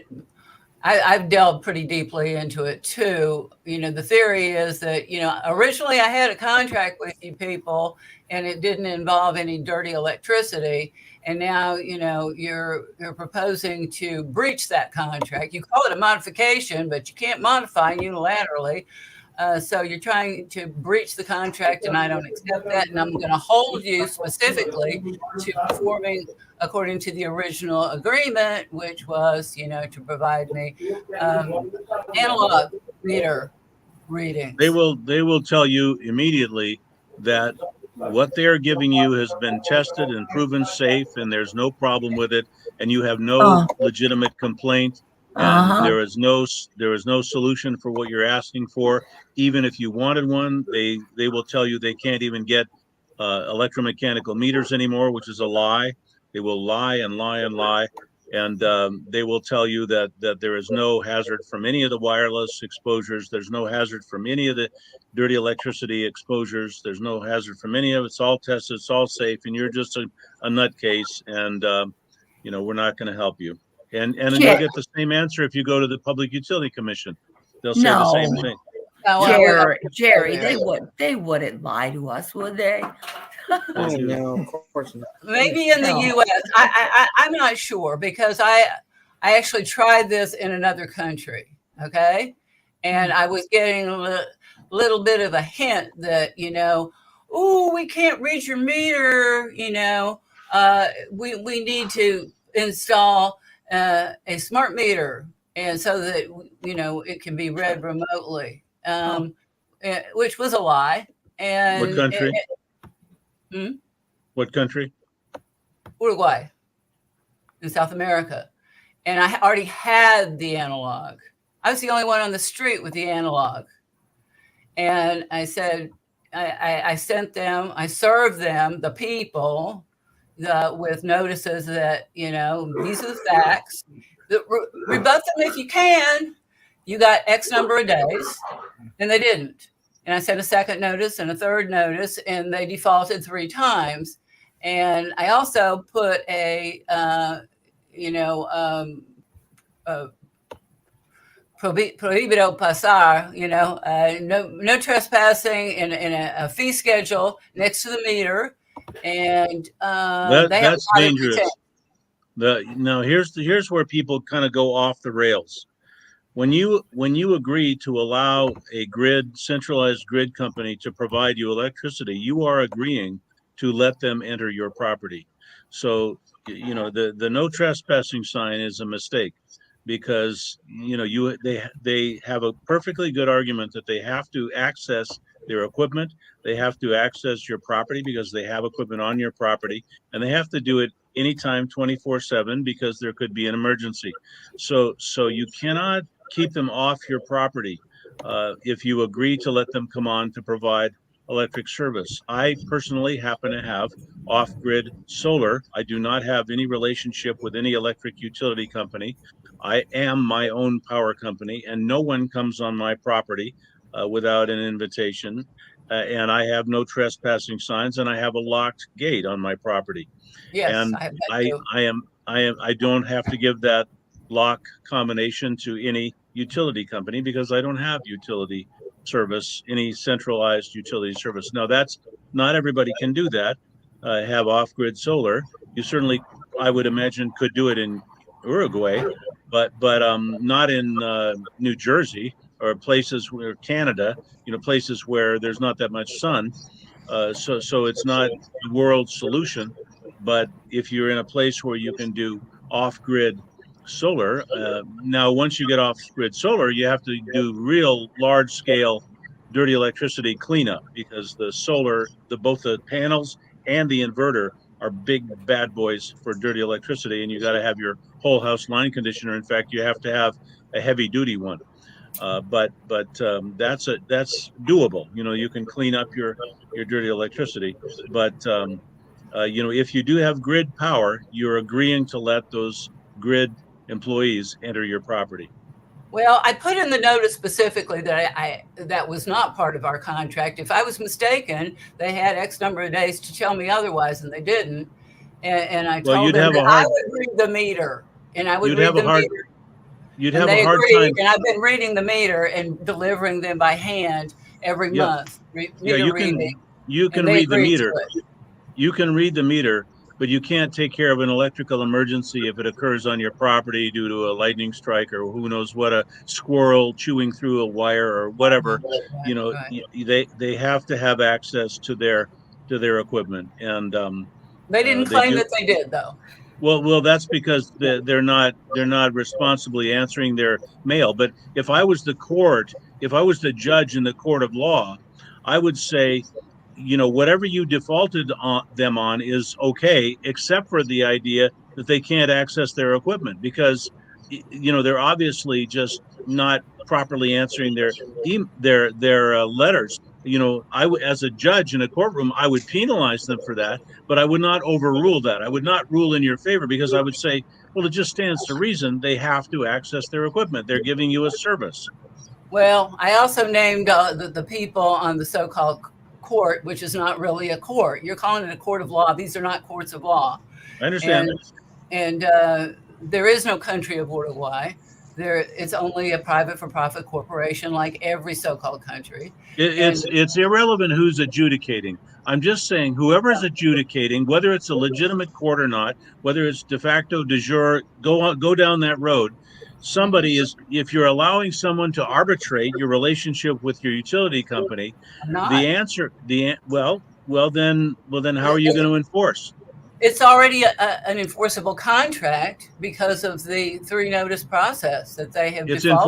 Speaker 2: I've delved pretty deeply into it too. The theory is that, originally I had a contract with you people and it didn't involve any dirty electricity. And now, you're proposing to breach that contract. You call it a modification, but you can't modify unilaterally. So you're trying to breach the contract, and I don't accept that. And I'm going to hold you specifically to performing according to the original agreement, which was, to provide me analog meter readings.
Speaker 3: They will tell you immediately that what they're giving you has been tested and proven safe, and there's no problem with it, and you have no legitimate complaint, and there is no solution for what you're asking for. Even if you wanted one, they will tell you they can't even get electromechanical meters anymore, which is a lie. They will lie and lie and lie, and they will tell you that there is no hazard from any of the wireless exposures. There's no hazard from any of the dirty electricity exposures. There's no hazard from any of it. It's all tested. It's all safe, and you're just a nutcase, and we're not going to help you. And you'll get the same answer if you go to the Public Utility Commission. They'll say the same thing.
Speaker 1: Jerry, they wouldn't lie to us, would they?
Speaker 4: Oh, no, of course not.
Speaker 2: Maybe in the U.S. I'm not sure, because I actually tried this in another country. Okay. And I was getting a little bit of a hint that, we can't read your meter. We need to install a smart meter, and so that, it can be read remotely, which was a lie. And
Speaker 3: what country? What country?
Speaker 2: Uruguay, in South America. And I already had the analog. I was the only one on the street with the analog. And I said, I sent them, I served them, the people, with notices that, these are the facts. Rebut them if you can. You got X number of days. And they didn't. And I sent a second notice and a third notice, and they defaulted 3 times. And I also put a prohibido pasar, no trespassing in a fee schedule next to the meter. And
Speaker 3: that's dangerous. Now here's where people kind of go off the rails. When you agree to allow a centralized grid company to provide you electricity, you are agreeing to let them enter your property. So, the no trespassing sign is a mistake, because they have a perfectly good argument that they have to access their equipment, they have to access your property because they have equipment on your property, and they have to do it anytime 24/7 because there could be an emergency. So you cannot keep them off your property if you agree to let them come on to provide electric service. I personally happen to have off-grid solar. I do not have any relationship with any electric utility company. I am my own power company, and no one comes on my property without an invitation. And I have no trespassing signs, and I have a locked gate on my property.
Speaker 2: Yes,
Speaker 3: and I don't have to give that lock combination to any utility company because I don't have utility service, any centralized utility service. Now, that's not everybody can do that, have off-grid solar. You certainly, I would imagine, could do it in Uruguay, but not in New Jersey or places where Canada, places where there's not that much sun. So it's not the world solution. But if you're in a place where you can do off-grid solar, now once you get off-grid solar, you have to do real large-scale dirty electricity cleanup because the solar, both the panels and the inverter are big bad boys for dirty electricity, and you got to have your whole house line conditioner. In fact, you have to have a heavy duty one. But that's doable. You know, you can clean up your dirty electricity. But you know, if you do have grid power, you're agreeing to let those grid employees enter your property.
Speaker 2: Well, I put in the notice specifically that that was not part of our contract. If I was mistaken, they had X number of days to tell me otherwise, and they didn't. And I
Speaker 3: Well,
Speaker 2: told
Speaker 3: you'd
Speaker 2: them
Speaker 3: have
Speaker 2: that
Speaker 3: a
Speaker 2: I
Speaker 3: hard
Speaker 2: would read the meter, and I would
Speaker 3: you'd
Speaker 2: read
Speaker 3: have a
Speaker 2: the
Speaker 3: hard
Speaker 2: meter,
Speaker 3: you'd
Speaker 2: and
Speaker 3: have a
Speaker 2: they
Speaker 3: hard
Speaker 2: agreed.
Speaker 3: time.
Speaker 2: And I've been reading the meter and delivering them by hand every
Speaker 3: Yeah,
Speaker 2: month,
Speaker 3: yeah,
Speaker 2: meter reading,
Speaker 3: you
Speaker 2: and
Speaker 3: can
Speaker 2: they
Speaker 3: read the
Speaker 2: agreed to
Speaker 3: meter.
Speaker 2: it.
Speaker 3: You can read the meter, but you can't take care of an electrical emergency if it occurs on your property due to a lightning strike or who knows what, a squirrel chewing through a wire or whatever. You know,
Speaker 2: Right.
Speaker 3: they have to have access to their equipment, and
Speaker 2: They didn't
Speaker 3: they
Speaker 2: claim
Speaker 3: do.
Speaker 2: that they did, though.
Speaker 3: Well, that's because they're not responsibly answering their mail. But if I was the court, if I was the judge in the court of law, I would say, you know, whatever you defaulted on them on is okay, except for the idea that they can't access their equipment because, you know, they're obviously just not properly answering their letters. You know, as a judge in a courtroom, I would penalize them for that, but I would not overrule that. I would not rule in your favor because I would say, well, it just stands to reason they have to access their equipment. They're giving you a service.
Speaker 2: Well, I also named the people on the so-called court, which is not really a court. You're calling it a court of law. These are not courts of law.
Speaker 3: I understand.
Speaker 2: And there is no country of Uruguay. It's only a private for-profit corporation, like every so-called country.
Speaker 3: It's irrelevant who's adjudicating. I'm just saying whoever is adjudicating, whether it's a legitimate court or not, whether it's de facto, de jure, go down that road. Somebody is, if you're allowing someone to arbitrate your relationship with your utility company,
Speaker 2: I'm not.
Speaker 3: then how are you going to enforce?
Speaker 2: It's already an enforceable contract because of the 3 notice process that they have
Speaker 3: It's
Speaker 2: defaulted on.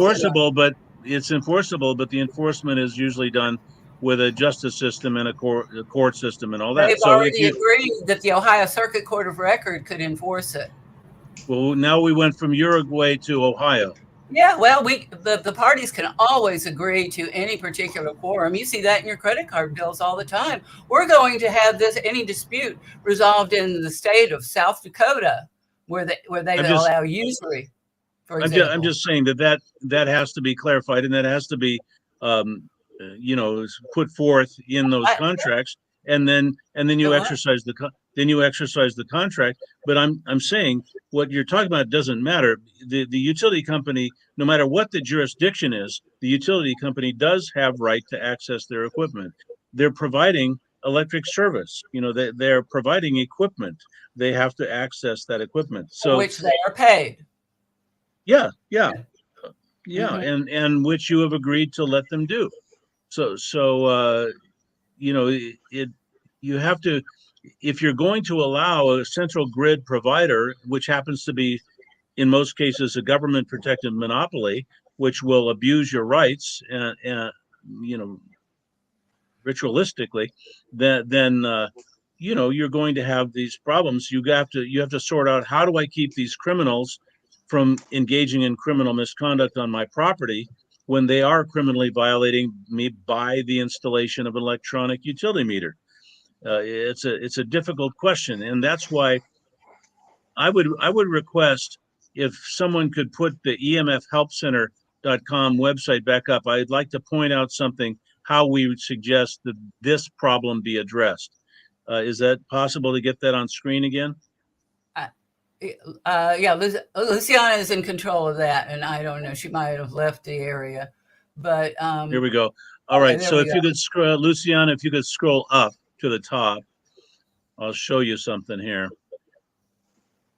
Speaker 3: enforceable, but the enforcement is usually done with a justice system and a court system and all that.
Speaker 2: They've
Speaker 3: So if
Speaker 2: already
Speaker 3: you,
Speaker 2: agreed that the Ohio Circuit Court of Record could enforce it.
Speaker 3: well, now we went from Uruguay to Ohio.
Speaker 2: Yeah, well, the parties can always agree to any particular quorum. You see that in your credit card bills all the time. We're going to have any dispute resolved in the state of South Dakota, where they allow usury. For example,
Speaker 3: I'm just saying that has to be clarified and that has to be, you know, put forth in those contracts, and then you exercise the contract. But I'm saying what you're talking about doesn't matter. The utility company, no matter what the jurisdiction is, the utility company does have right to access their equipment. They're providing electric service. You know, they're providing equipment. They have to access that equipment. So
Speaker 2: which they are paid.
Speaker 3: Yeah, and which you have agreed to let them do. So you know, you have to, if you're going to allow a central grid provider, which happens to be in most cases a government protected monopoly, which will abuse your rights and you know, ritualistically, then you know, you're going to have these problems. You have to sort out, how do I keep these criminals from engaging in criminal misconduct on my property when they are criminally violating me by the installation of an electronic utility meter? It's a difficult question, and that's why I would request if someone could put the emfhelpcenter.com website back up. I'd like to point out something, how we would suggest that this problem be addressed. Is that possible to get that on screen again?
Speaker 2: Yeah, Luciana is in control of that, and I don't know, she might have left the area, but
Speaker 3: here we go. All right, so if
Speaker 2: go.
Speaker 3: you could scroll, Luciana, if you could scroll up to the top, I'll show you something here.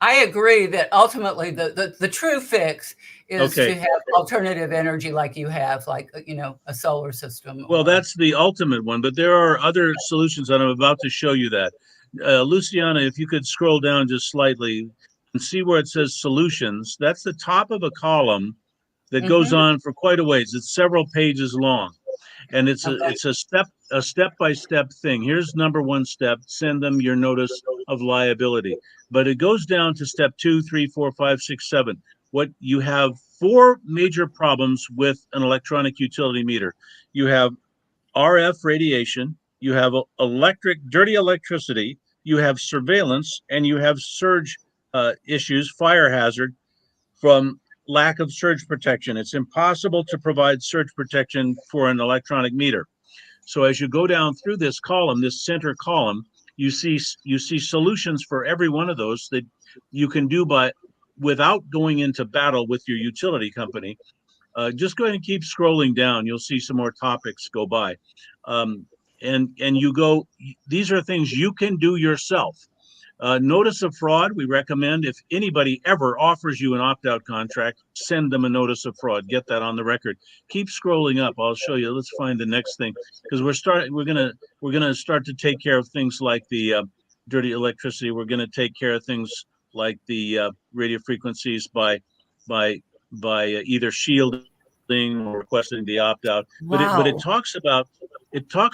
Speaker 2: I agree that ultimately the true fix is
Speaker 3: Okay.
Speaker 2: to have alternative energy like you have, like, you know, a solar system.
Speaker 3: Well, that's the ultimate one, but there are other solutions, and I'm about to show you that. Luciana, if you could scroll down just slightly and see where it says solutions, that's the top of a column that goes on for quite a ways. It's several pages long. And it's
Speaker 2: Okay.
Speaker 3: a step-by-step thing. Here's number one step: send them your notice of liability. But it goes down to step 2, 3, 4, 5, 6, 7. What you have 4 major problems with an electronic utility meter. You have RF radiation, you have dirty electricity, you have surveillance, and you have surge issues, fire hazard from lack of surge protection. It's impossible to provide surge protection for an electronic meter. So as you go down through this column, this center column, you see solutions for every one of those that you can do without going into battle with your utility company. Just go ahead and keep scrolling down. You'll see some more topics go by. And you go, these are things you can do yourself. Notice of fraud, we recommend if anybody ever offers you an opt-out contract, send them a notice of fraud. Get that on the record. Keep scrolling up. I'll show you. Let's find the next thing, because we're gonna start to take care of things like the dirty electricity. We're gonna take care of things like the radio frequencies by either shielding or requesting the opt-out. But
Speaker 1: Wow.
Speaker 3: it talks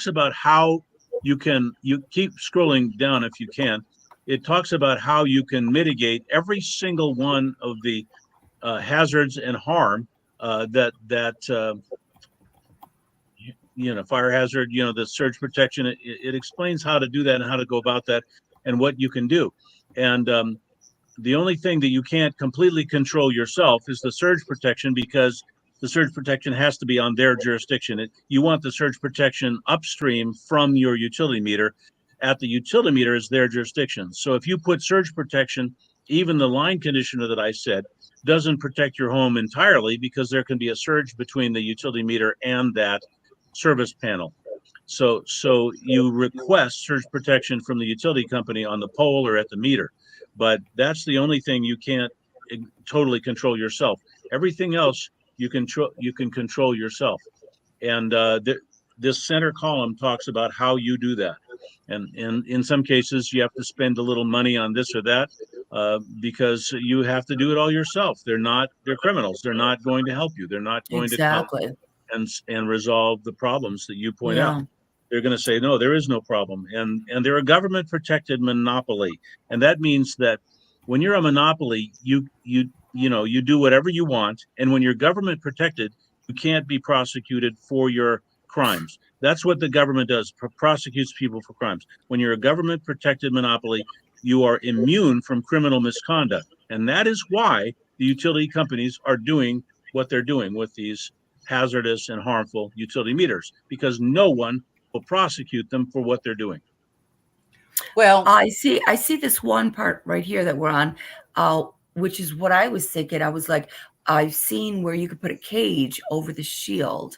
Speaker 3: about how you keep scrolling down if you can. It talks about how you can mitigate every single one of the hazards and harm that fire hazard, the surge protection. It explains how to do that and how to go about that and what you can do. And the only thing that you can't completely control yourself is the surge protection, because the surge protection has to be on their jurisdiction. You want the surge protection upstream from your utility meter. At the utility meter is their jurisdiction. So if you put surge protection, even the line conditioner that I said doesn't protect your home entirely, because there can be a surge between the utility meter and that service panel. So you request surge protection from the utility company on the pole or at the meter, but that's the only thing you can't totally control yourself. Everything else you can control yourself. And this center column talks about how you do that. And in some cases, you have to spend a little money on this or that because you have to do it all yourself. They're criminals. They're not going to help you. They're not going to come and resolve the problems that you point out. They're going to say, no, there is no problem. And they're a government protected monopoly. And that means that when you're a monopoly, you do whatever you want. And when you're government protected, you can't be prosecuted for your crimes. That's what the government does, prosecutes people for crimes. When you're a government protected monopoly, you are immune from criminal misconduct. And that is why the utility companies are doing what they're doing with these hazardous and harmful utility meters, because no one will prosecute them for what they're doing.
Speaker 2: Well,
Speaker 1: I see this one part right here that we're on, which is what I was thinking. I was like, I've seen where you could put a cage over the shield.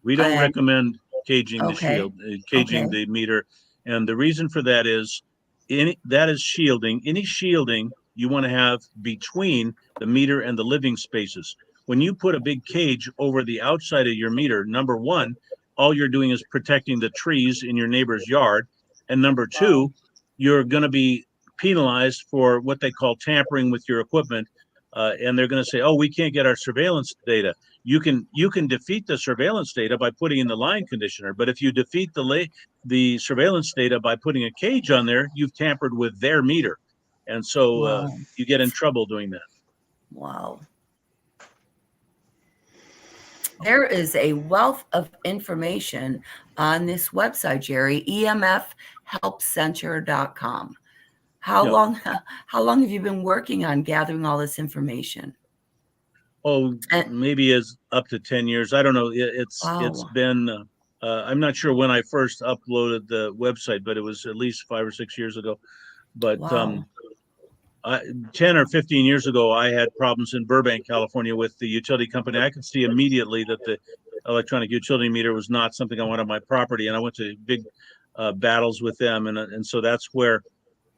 Speaker 3: We don't recommend caging the shield, caging the meter. And the reason for that is that is shielding. Any shielding you want to have between the meter and the living spaces. When you put a big cage over the outside of your meter, number one, all you're doing is protecting the trees in your neighbor's yard. And number two, you're going to be penalized for what they call tampering with your equipment. And they're going to say, oh, we can't get our surveillance data. You can defeat the surveillance data by putting in the line conditioner. But if you defeat the surveillance data by putting a cage on there, you've tampered with their meter. And so you get in trouble doing that.
Speaker 1: Wow. There is a wealth of information on this website, Jerry, emfhelpcenter.com. How long have you been working on gathering all this information?
Speaker 3: Oh, maybe it's up to 10 years. I don't know. It's been, I'm not sure when I first uploaded the website, but it was at least 5 or 6 years ago. But 10 or 15 years ago, I had problems in Burbank, California with the utility company. I could see immediately that the electronic utility meter was not something I wanted on my property. And I went to big battles with them. And so that's where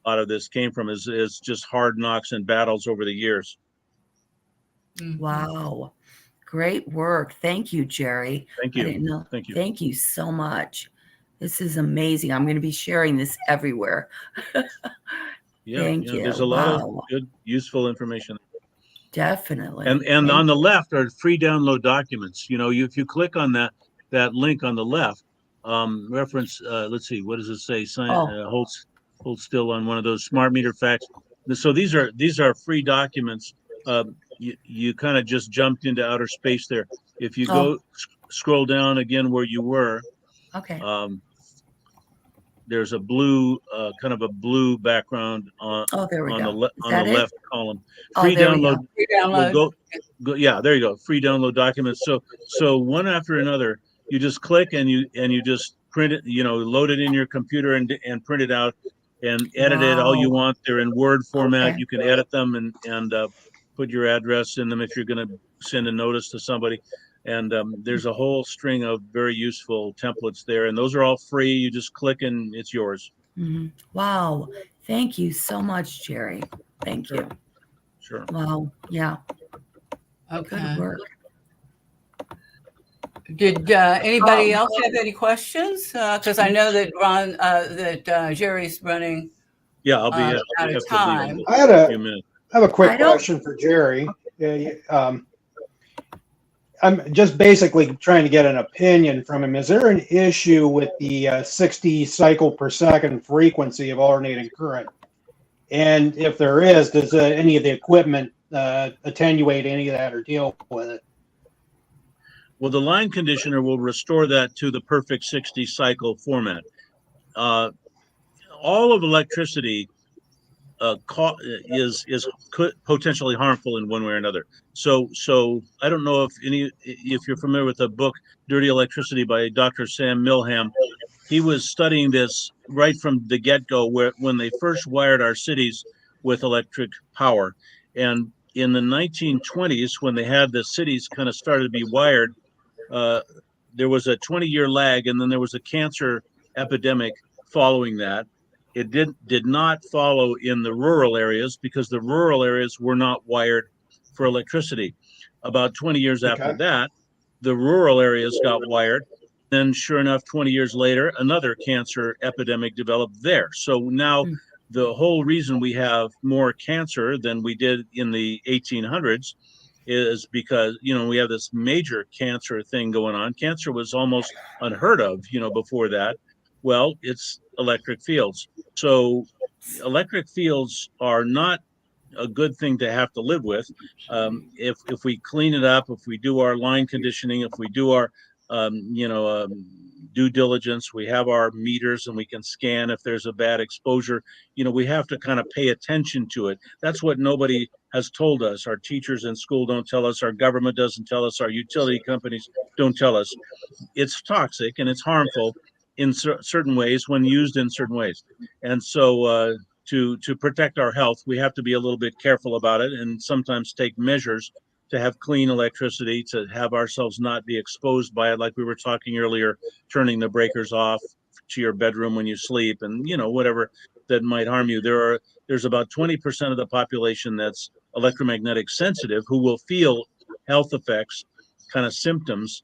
Speaker 3: a lot of this came from, is just hard knocks and battles over the years.
Speaker 1: Wow. Great work. Thank you, Jerry.
Speaker 3: Thank you.
Speaker 1: I didn't know.
Speaker 3: Thank you.
Speaker 1: Thank you so much. This is amazing. I'm going to be sharing this everywhere. Thank you.
Speaker 3: There's a lot of good, useful information.
Speaker 1: Definitely.
Speaker 3: And on the left are free download documents. If you click on that, that link on the left, reference, let's see, what does it say? Hold still on one of those smart meter facts. So these are free documents. You kind of just jumped into outer space there. If you go scroll down again where you were,
Speaker 1: Okay.
Speaker 3: there's a blue, kind of a blue background on
Speaker 1: There we
Speaker 3: on
Speaker 1: go.
Speaker 3: the left column.
Speaker 1: Oh, there we go.
Speaker 2: Free download.
Speaker 3: Go, yeah, there you go. Free download documents. So one after another, you just click and you just print it, load it in your computer and print it out and edit it all you
Speaker 1: Wow.
Speaker 3: want. They're in Word format.
Speaker 1: Okay.
Speaker 3: You can edit them and put your address in them if you're going to send a notice to somebody. And there's a whole string of very useful templates there, and those are all free. You just click and it's yours.
Speaker 1: Mhm. Wow. Thank you so much, Jerry. Thank you.
Speaker 3: Sure.
Speaker 1: Wow. Yeah.
Speaker 2: Okay.
Speaker 1: Good work.
Speaker 2: Did anybody else have any questions? Because I know that Jerry's running
Speaker 3: Yeah, I'll be
Speaker 2: out
Speaker 3: have
Speaker 2: of
Speaker 3: to
Speaker 2: time.
Speaker 3: leave in
Speaker 5: I had
Speaker 3: a few minutes.
Speaker 5: I have a quick
Speaker 1: I don't-
Speaker 5: question for Jerry. I'm just basically trying to get an opinion from him. Is there an issue with the 60 cycle per second frequency of alternating current? And if there is, does any of the equipment attenuate any of that or deal with it?
Speaker 3: Well, the line conditioner will restore that to the perfect 60 cycle format. All of electricity is potentially harmful in one way or another. So I don't know if you're familiar with the book Dirty Electricity by Dr. Sam Milham. He was studying this right from the get-go, when they first wired our cities with electric power. And in the 1920s, when they had the cities kind of started to be wired, there was a 20-year lag, and then there was a cancer epidemic following that. It did not follow in the rural areas because the rural areas were not wired for electricity. About 20 years after that, the rural areas got wired. Then, sure enough, 20 years later, another cancer epidemic developed there. So now the whole reason we have more cancer than we did in the 1800s is because, we have this major cancer thing going on. Cancer was almost unheard of, before that. Well, it's electric fields. So electric fields are not a good thing to have to live with. If we clean it up, if we do our line conditioning, if we do our due diligence, we have our meters and we can scan if there's a bad exposure. We have to kind of pay attention to it. That's what nobody has told us. Our teachers in school don't tell us. Our government doesn't tell us. Our utility companies don't tell us. It's toxic and it's harmful in certain ways when used in certain ways. And so to protect our health, we have to be a little bit careful about it and sometimes take measures to have clean electricity, to have ourselves not be exposed by it, like we were talking earlier, turning the breakers off to your bedroom when you sleep, and whatever that might harm you. There's about 20% of the population that's electromagnetic sensitive who will feel health effects, kind of symptoms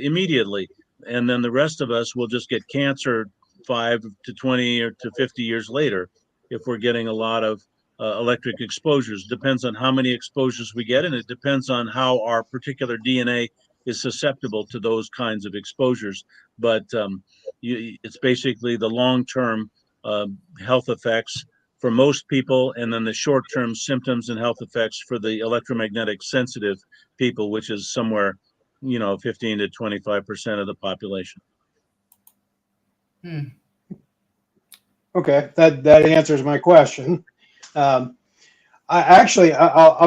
Speaker 3: immediately, and then the rest of us will just get cancer 5 to 20 or to 50 years later if we're getting a lot of electric exposures. Depends on how many exposures we get, and it depends on how our particular DNA is susceptible to those kinds of exposures. But it's basically the long-term health effects for most people, and then the short-term symptoms and health effects for the electromagnetic sensitive people, which is somewhere 15 to 25% of the population.
Speaker 5: Okay, that answers my question. I'll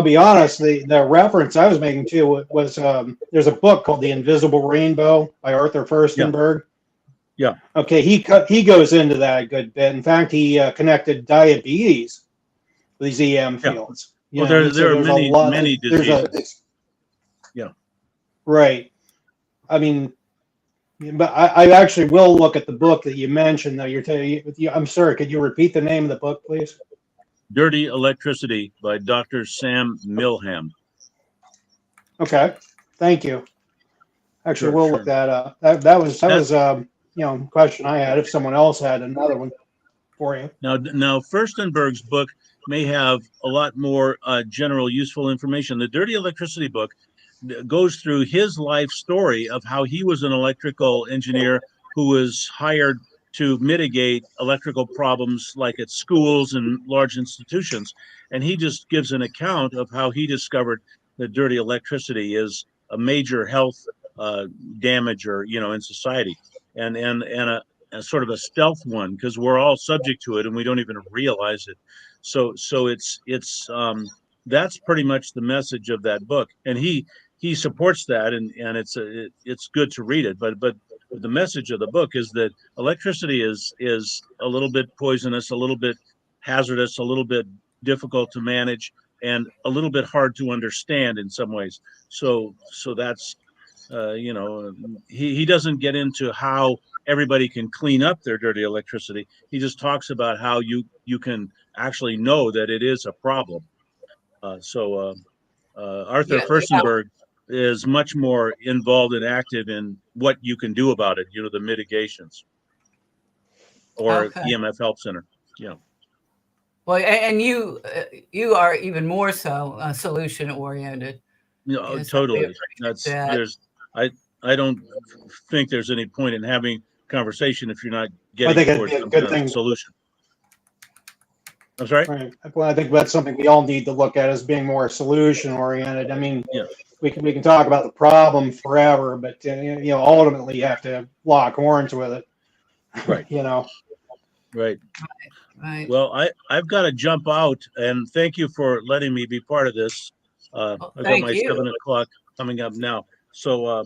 Speaker 5: be honest. The reference I was making to was there's a book called The Invisible Rainbow by Arthur Furstenberg.
Speaker 3: Yeah.
Speaker 5: Okay, he goes into that a good bit. In fact, he connected diabetes with these EM fields.
Speaker 3: Well, there are many diseases. Yeah.
Speaker 5: Right. I mean, but I actually will look at the book that you mentioned. Though I'm sorry. Could you repeat the name of the book, please?
Speaker 3: Dirty Electricity by Dr. Sam Milham.
Speaker 5: Okay, thank you. Actually,
Speaker 3: Sure,
Speaker 5: we'll
Speaker 3: sure.
Speaker 5: look that up. That was a question I had. If someone else had another one for you.
Speaker 3: Now Furstenberg's book may have a lot more general useful information. The Dirty Electricity book goes through his life story of how he was an electrical engineer who was hired to mitigate electrical problems like at schools and large institutions. And he just gives an account of how he discovered that dirty electricity is a major health damager, in society, and a sort of a stealth one, because we're all subject to it and we don't even realize it. So it's that's pretty much the message of that book, and he supports that, and it's good to read it. But the message of the book is that electricity is a little bit poisonous, a little bit hazardous, a little bit difficult to manage, and a little bit hard to understand in some ways. So that's he doesn't get into how everybody can clean up their dirty electricity. He just talks about how you can actually know that it is a problem. Arthur
Speaker 2: Yeah,
Speaker 3: Furstenberg is much more involved and active in what you can do about it, the mitigations, or
Speaker 2: okay.
Speaker 3: EMF Help Center. Yeah.
Speaker 2: Well, and you are even more so solution oriented. Yes,
Speaker 3: Totally.
Speaker 2: that.
Speaker 3: There's I don't think there's any point in having conversation if you're not
Speaker 5: I think
Speaker 3: getting
Speaker 5: it'd
Speaker 3: towards
Speaker 5: be a
Speaker 3: some
Speaker 5: good
Speaker 3: kind of
Speaker 5: thing.
Speaker 3: solution. I'm sorry?
Speaker 5: Right. Well, I think that's something we all need to look at as being more solution oriented. I mean,
Speaker 3: Yeah.
Speaker 5: we can talk about the problem forever, but ultimately you have to lock horns with it.
Speaker 3: Right. Right.
Speaker 2: Right.
Speaker 3: Well, I've got to jump out, and thank you for letting me be part of this. I've got my 7 o'clock coming up now. So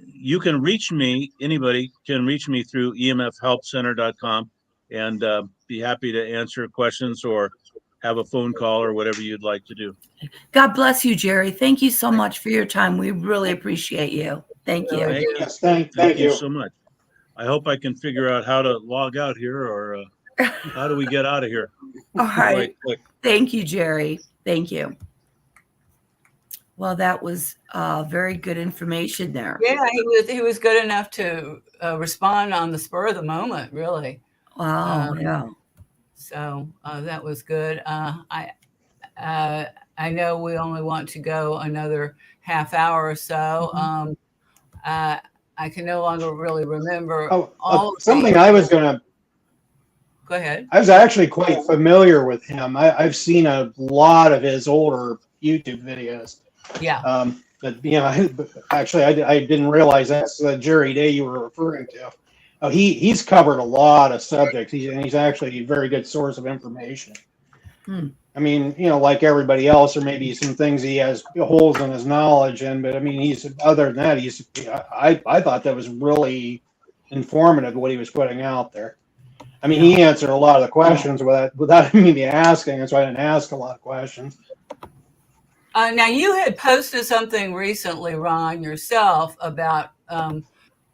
Speaker 3: you can reach me, anybody can reach me through emfhelpcenter.com, and be happy to answer questions or have a phone call or whatever you'd like to do.
Speaker 1: God bless you, Jerry. Thank you so much for your time. We really appreciate you. Thank you.
Speaker 2: Really do.
Speaker 5: Yes, thank you
Speaker 3: so much. I hope I can figure out how to log out here, or how do we get out of here?
Speaker 1: All right.
Speaker 3: Quick.
Speaker 1: Thank you, Jerry. Thank you. Well, that was very good information there.
Speaker 2: Yeah, he was good enough to respond on the spur of the moment, really.
Speaker 1: Wow. Yeah.
Speaker 2: So that was good. I know we only want to go another half hour or so.
Speaker 1: Mhm.
Speaker 2: I can no longer really remember
Speaker 5: something I was going to.
Speaker 2: Go ahead.
Speaker 5: I was actually quite familiar with him. I've seen a lot of his older YouTube videos.
Speaker 2: Yeah.
Speaker 5: But actually, I didn't realize that's the Jerry Day you were referring to. He's covered a lot of subjects. He's actually a very good source of information. I mean, like everybody else, or maybe some things he has holes in his knowledge in. But I mean, other than that, I thought that was really informative what he was putting out there. I mean, he answered a lot of the questions without me asking, and so I didn't ask a lot of questions.
Speaker 2: Now, you had posted something recently, Ron, yourself about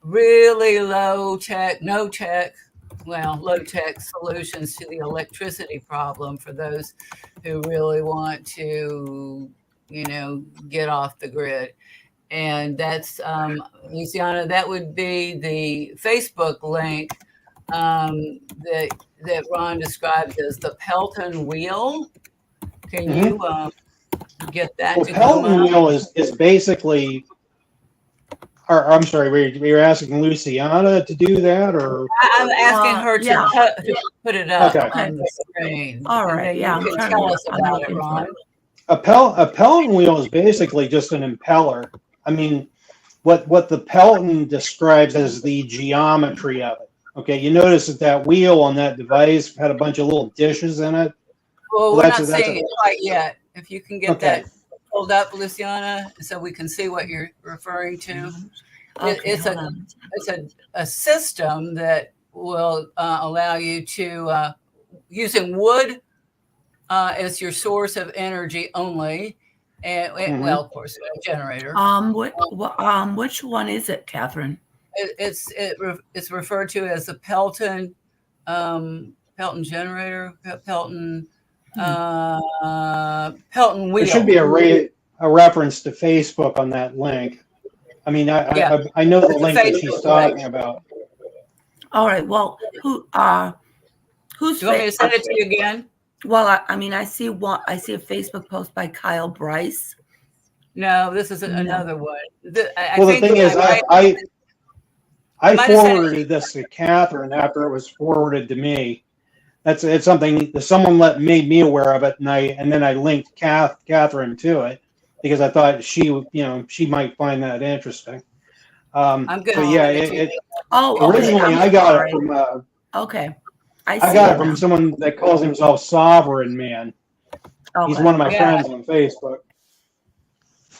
Speaker 2: really low tech solutions to the electricity problem for those who really want to, get off the grid. And that's, Luciana, that would be the Facebook link that Ron described as the Pelton wheel. Can you get that?
Speaker 5: Well, Pelton wheel is basically. I'm sorry, were you asking Luciana to do that, or?
Speaker 2: I'm asking her to put it up on the screen.
Speaker 1: All right,
Speaker 2: you can tell us about it, Ron.
Speaker 5: A Pelton wheel is basically just an impeller. I mean, what the Pelton describes as the geometry of it. Okay, you notice that wheel on that device had a bunch of little dishes in it.
Speaker 2: Well, we're not seeing it quite yet. If you can get that pulled up, Luciana, so we can see what you're referring to. It's a system that will allow you to, using wood as your source of energy only, and well, of course, a generator.
Speaker 1: Which one is it, Catherine?
Speaker 2: It's referred to as the Pelton generator, Pelton wheel.
Speaker 5: There should be a reference to Facebook on that link. I mean, I know the link that she's talking about.
Speaker 1: All right. Well, who's?
Speaker 2: Do you want me to send it to you again?
Speaker 1: Well, I mean, I see a Facebook post by Kyle Bryce.
Speaker 2: No, this is
Speaker 1: No.
Speaker 2: another one. I
Speaker 5: Well, the
Speaker 2: think
Speaker 5: thing is,
Speaker 2: might
Speaker 5: I
Speaker 2: might have said it.
Speaker 5: forwarded this to Catherine after it was forwarded to me. It's something that someone made me aware of it, and then I linked Catherine to it because I thought she might find that interesting.
Speaker 2: I'm good.
Speaker 5: But yeah, it
Speaker 1: Oh, okay.
Speaker 5: originally
Speaker 1: I'm
Speaker 5: I got
Speaker 1: sorry.
Speaker 5: it from
Speaker 1: Okay.
Speaker 5: I
Speaker 1: see
Speaker 5: got
Speaker 1: it
Speaker 5: it from
Speaker 1: now.
Speaker 5: someone that calls himself Sovereign Man. He's
Speaker 1: Okay.
Speaker 5: one of my
Speaker 2: Yeah.
Speaker 5: friends on Facebook.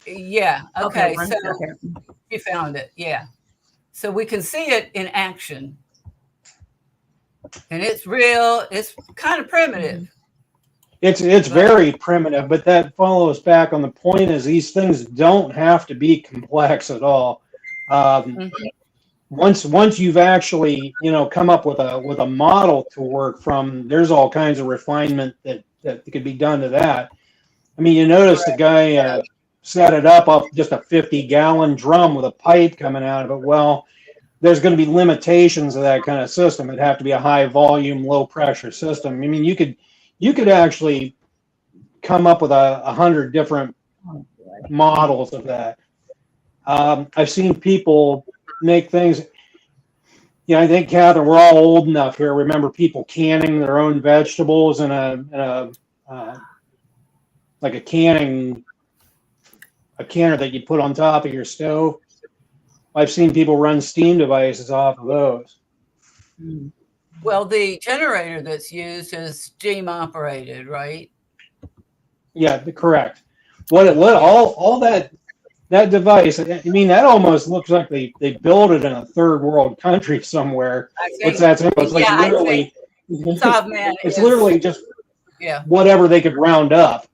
Speaker 2: Yeah.
Speaker 1: Okay,
Speaker 2: Okay.
Speaker 1: one
Speaker 2: So
Speaker 1: second.
Speaker 2: you found it. Yeah. So we can see it in action, and it's real. It's kind of primitive.
Speaker 5: It's
Speaker 2: But
Speaker 5: very primitive, but that follows back on the point is these things don't have to be complex at all.
Speaker 2: mhm.
Speaker 5: Once you've actually come up with a model to work from, there's all kinds of refinement that could be done to that. I mean, you notice the
Speaker 2: Correct.
Speaker 5: guy set it up off just a 50-gallon drum with a pipe coming out of it. Well, there's going to be limitations of that kind of system. It'd have to be a high volume, low pressure system. I mean, you could actually come up with 100 different models of that. I've seen people make things. I think, Catherine, we're all old enough here. Remember people canning their own vegetables in a like a canner that you put on top of your stove. I've seen people run steam devices off of those.
Speaker 2: Well, the generator that's used is steam operated, right?
Speaker 5: Yeah, correct. What all that device? I mean, that almost looks like they built it in a third world country somewhere.
Speaker 2: I
Speaker 5: It's
Speaker 2: think.
Speaker 5: that simple. It's like
Speaker 2: Yeah, I think
Speaker 5: literally,
Speaker 2: Sovman
Speaker 5: it's
Speaker 2: is.
Speaker 5: literally just
Speaker 2: Yeah.
Speaker 5: whatever they could round up.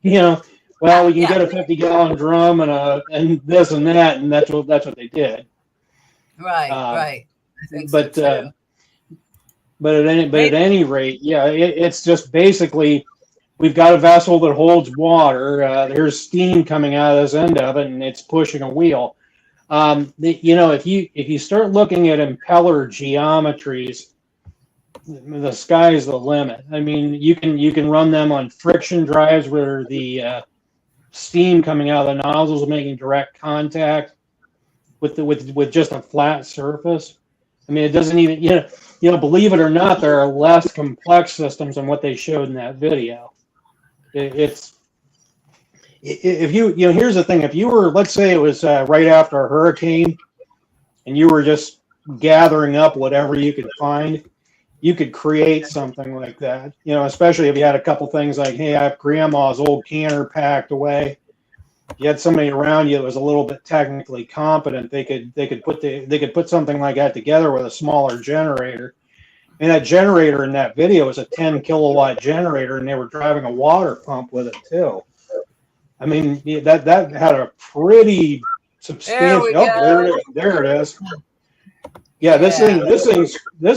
Speaker 5: Well, we can
Speaker 2: Yeah.
Speaker 5: get a 50-gallon drum and this and that, and that's what they did.
Speaker 2: Right.
Speaker 5: Um,
Speaker 2: Right. I think
Speaker 5: But
Speaker 2: so too.
Speaker 5: but at
Speaker 2: Maybe.
Speaker 5: any rate, yeah, it's just basically we've got a vessel that holds water. There's steam coming out of this end of it, and it's pushing a wheel. If you start looking at impeller geometries, the sky's the limit. I mean, you can run them on friction drives where the steam coming out of the nozzles is making direct contact with just a flat surface. I mean, it doesn't even believe it or not, there are less complex systems than what they showed in that video. If here's the thing: if you were, let's say it was right after a hurricane, and you were just gathering up whatever you could find, you could create something like that. Especially if you had a couple things like, hey, I have grandma's old canner packed away. You had somebody around you that was a little bit technically competent. They could put something like that together with a smaller generator. And that generator in that video was a 10 kilowatt generator, and they were driving a water pump with it too. I mean, that had a pretty substantial. There it is. Yeah, this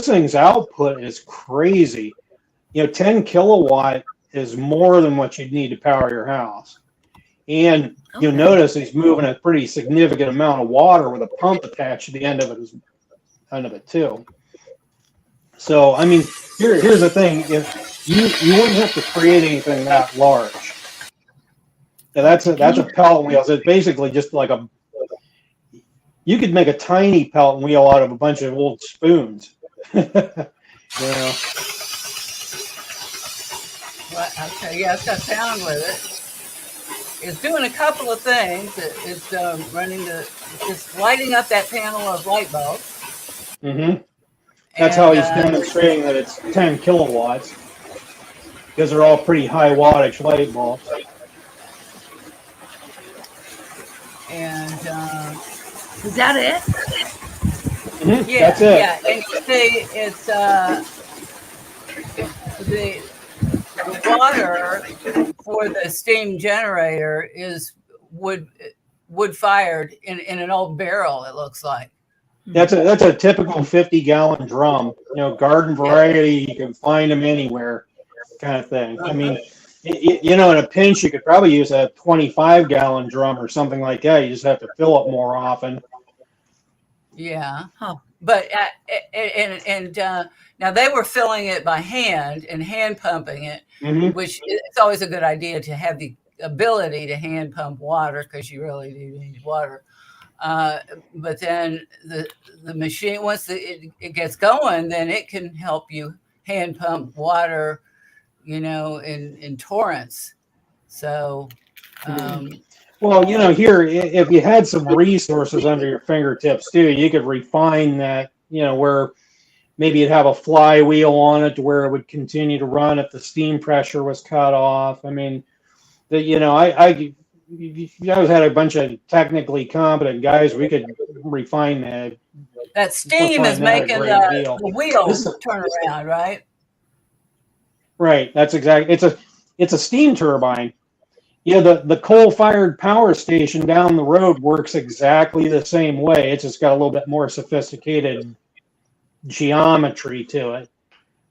Speaker 5: thing's output is crazy. 10 kilowatt is more than what you'd need to power your house. And you'll notice he's moving a pretty significant amount of water with a pump attached to the end of it too. So, I mean, here's the thing: if you wouldn't have to create anything that large. Yeah, that's a pellet wheel. So it's basically just like you could make a tiny pellet wheel out of a bunch of old spoons.
Speaker 2: Well, okay, yeah, it's got sound with it. It's doing a couple of things. It's it's lighting up that panel of light bulbs.
Speaker 5: Mm-hmm. That's how he's demonstrating that it's 10 kilowatts, because they're all pretty high wattage light bulbs.
Speaker 2: And
Speaker 1: Is that it?
Speaker 5: Mm-hmm.
Speaker 2: yeah,
Speaker 5: That's it.
Speaker 2: yeah, and you see, it's the water for the steam generator is wood fired in an old barrel. It looks like.
Speaker 5: That's a typical 50-gallon drum. Garden variety. You can find them anywhere, kind of thing. I mean, in a pinch, you could probably use a 25-gallon drum or something like that. You just have to fill it more often.
Speaker 2: Yeah.
Speaker 1: Huh.
Speaker 2: But now they were filling it by hand and hand pumping it,
Speaker 5: Mm-hmm.
Speaker 2: which it's always a good idea to have the ability to hand pump water, because you really do need water. But then the machine, once it gets going, then it can help you hand pump water, in torrents. So,
Speaker 5: well, here, if you had some resources under your fingertips too, you could refine that, where maybe you'd have a flywheel on it to where it would continue to run if the steam pressure was cut off. I mean, I always had a bunch of technically competent guys. We could refine that.
Speaker 2: That steam is making the wheels turn around, right?
Speaker 5: Right. That's exactly. It's a steam turbine. The coal-fired power station down the road works exactly the same way. It's just got a little bit more sophisticated geometry to it.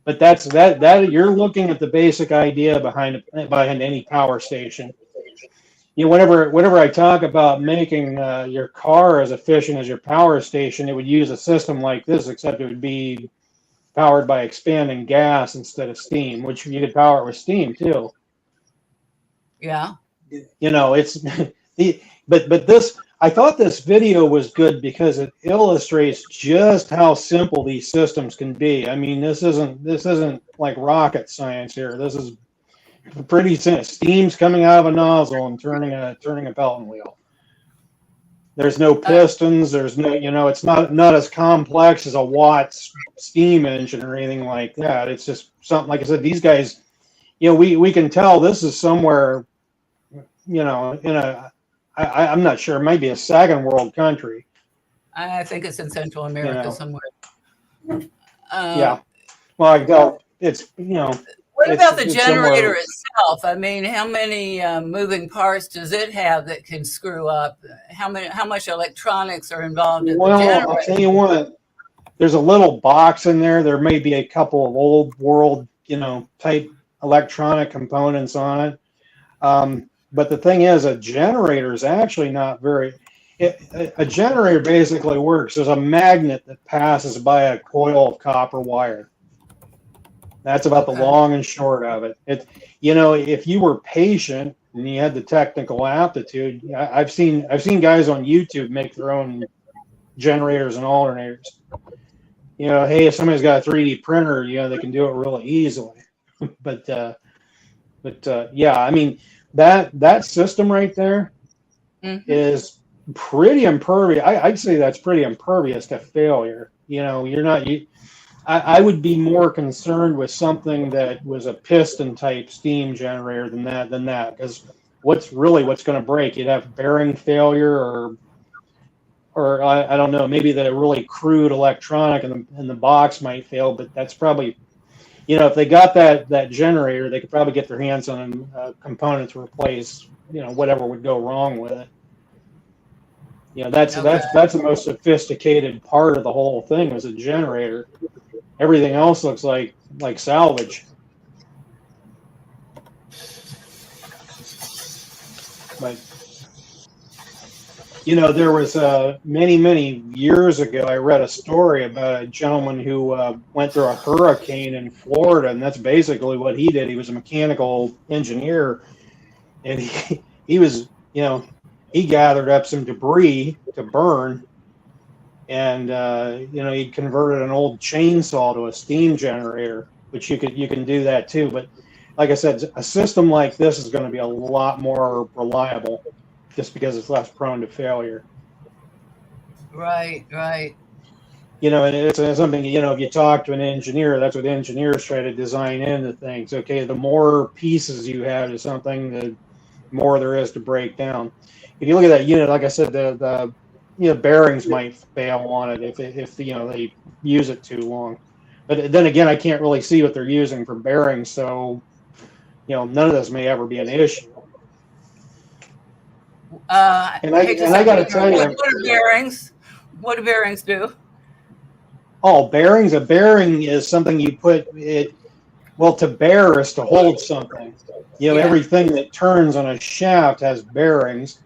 Speaker 5: But that you're looking at the basic idea behind any power station. Whenever I talk about making your car as efficient as your power station, it would use a system like this, except it would be powered by expanding gas instead of steam, which you could power it with steam too.
Speaker 2: Yeah.
Speaker 5: It's but this, I thought this video was good because it illustrates just how simple these systems can be. I mean, this isn't like rocket science here. This is pretty simple. Steam's coming out of a nozzle and turning a Pelton wheel. There's no pistons. There's no, it's not as complex as a Watts steam engine or anything like that. It's just something, like I said, these guys, we can tell this is somewhere, I'm not sure, it might be a second world country.
Speaker 2: I think it's in Central America somewhere.
Speaker 5: Yeah. Well, I go, it's,
Speaker 2: What about the generator itself? I mean, how many moving parts does it have that can screw up? How much electronics are involved in the generator?
Speaker 5: I'll tell you what, there's a little box in there. There may be a couple of old world, type electronic components on it. But the thing is, a generator is actually not very. A generator basically works as a magnet that passes by a coil of copper wire. That's about the long and short of it. If you were patient and you had the technical aptitude, I've seen guys on YouTube make their own generators and alternators. Hey, if somebody's got a 3D printer, they can do it really easily. but yeah, I mean, that system right there is pretty impervious. I'd say that's pretty impervious to failure. I would be more concerned with something that was a piston type steam generator than that, because what's going to break? You'd have bearing failure, or I don't know, maybe the really crude electronic in the box might fail, but that's probably, if they got that generator, they could probably get their hands on a component to replace, whatever would go wrong with it. That's the most sophisticated part of the whole thing, was a generator. Everything else looks like salvage. But there was many years ago, I read a story about a gentleman who went through a hurricane in Florida, and that's basically what he did. He was a mechanical engineer, and he was, he gathered up some debris to burn. And he converted an old chainsaw to a steam generator, which you can do that too. But like I said, a system like this is going to be a lot more reliable, just because it's less prone to failure.
Speaker 2: Right.
Speaker 5: And it's something, if you talk to an engineer, that's what engineers try to design into things. Okay, the more pieces you have to something, the more there is to break down. If you look at that unit, like I said, the bearings might fail on it if they use it too long. But then again, I can't really see what they're using for bearings, so none of this may ever be an issue. And I got to tell you,
Speaker 2: what are bearings? What do bearings do?
Speaker 5: Oh, bearings. A bearing is something you put it. Well, to bear is to hold something. Everything that turns on a shaft has bearings.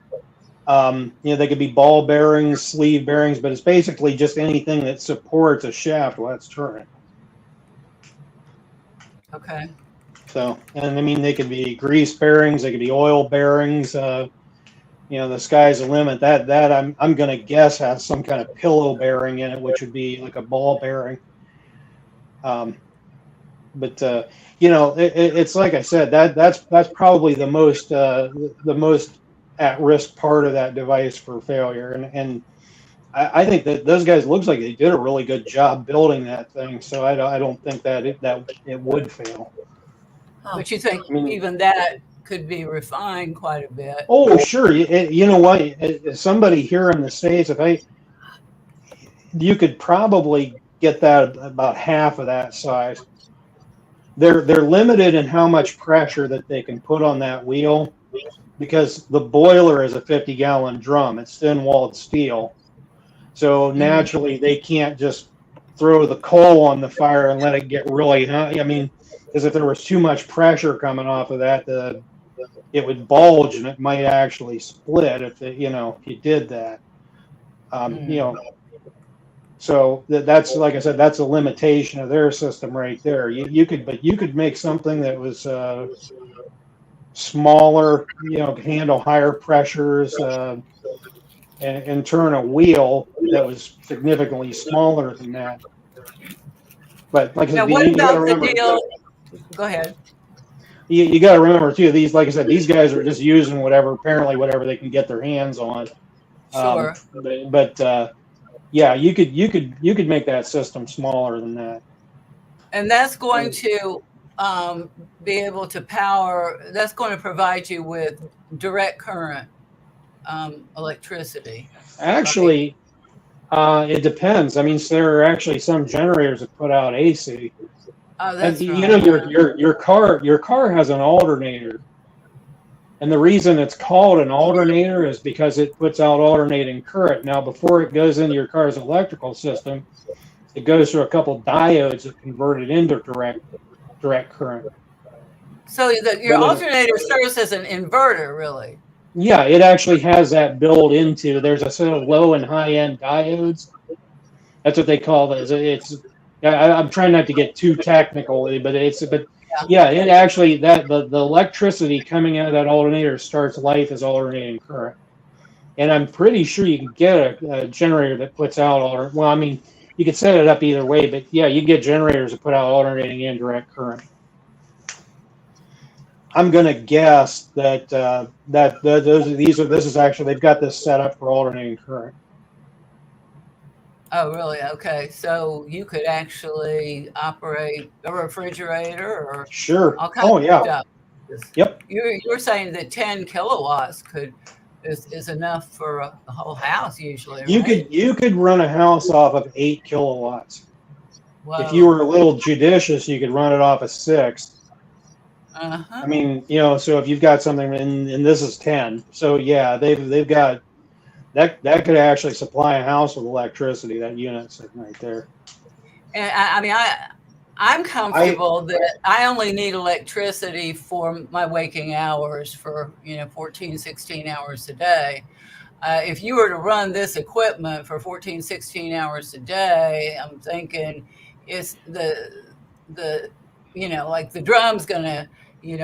Speaker 5: They could be ball bearings, sleeve bearings, but it's basically just anything that supports a shaft while it's turning.
Speaker 2: Okay.
Speaker 5: So, and I mean, they could be grease bearings, they could be oil bearings. The sky's the limit. That I'm going to guess has some kind of pillow bearing in it, which would be like a ball bearing. But it's like I said, that's probably the most at risk part of that device for failure. And I think that those guys looks like they did a really good job building that thing. So I don't think that it would fail.
Speaker 2: But you think
Speaker 5: I mean,
Speaker 2: even that could be refined quite a bit?
Speaker 5: Oh, sure. You know what? Somebody here in the States, you could probably get that about half of that size. They're limited in how much pressure that they can put on that wheel because the boiler is a 50-gallon drum. It's thin-walled steel. So naturally, they can't just throw the coal on the fire and let it get really hot. I mean, because if there was too much pressure coming off of that, it would bulge and it might actually split if you did that. So that's, like I said, that's a limitation of their system right there. You could make something that was smaller, could handle higher pressures, and turn a wheel that was significantly smaller than that. But like I said,
Speaker 2: what
Speaker 5: you got to
Speaker 2: about the
Speaker 5: remember.
Speaker 2: deal? Go ahead.
Speaker 5: You got to remember too. These, like I said, these guys are just using whatever they can get their hands on.
Speaker 2: Sure.
Speaker 5: Yeah, you could make that system smaller than that.
Speaker 2: And that's going to be able to power. That's going to provide you with direct current electricity.
Speaker 5: Actually, it depends. I mean, there are actually some generators that put out AC.
Speaker 2: Oh, that's
Speaker 5: and,
Speaker 2: right.
Speaker 5: Your car has an alternator, and the reason it's called an alternator is because it puts out alternating current. Now, before it goes into your car's electrical system, it goes through a couple diodes that convert it into direct current.
Speaker 2: So your alternator serves as an inverter, really.
Speaker 5: Yeah, it actually has that built into. There's a set of low and high end diodes. That's what they call it. I'm trying not to get too technical, but it actually the electricity coming out of that alternator starts life as alternating current. And I'm pretty sure you can get a generator that puts out well, I mean, you could set it up either way, but yeah, you can get generators that put out alternating and direct current. I'm going to guess that this is actually, they've got this set up for alternating current.
Speaker 2: Oh, really? Okay. So you could actually operate a refrigerator or
Speaker 5: sure.
Speaker 2: all kinds of stuff.
Speaker 5: Yep.
Speaker 2: You're saying that 10 kilowatts is enough for a whole house usually, right?
Speaker 5: You could run a house off of 8 kilowatts.
Speaker 2: Whoa.
Speaker 5: If you were a little judicious, you could run it off of 6.
Speaker 2: Uh-huh.
Speaker 5: I mean, so if you've got something, and this is 10, so yeah, they've got that could actually supply a house with electricity. That unit sitting right there.
Speaker 2: And I mean, I'm comfortable that I only need electricity for my waking hours for 14, 16 hours a day. If you were to run this equipment for 14, 16 hours a day, I'm thinking it's the like the drum's gonna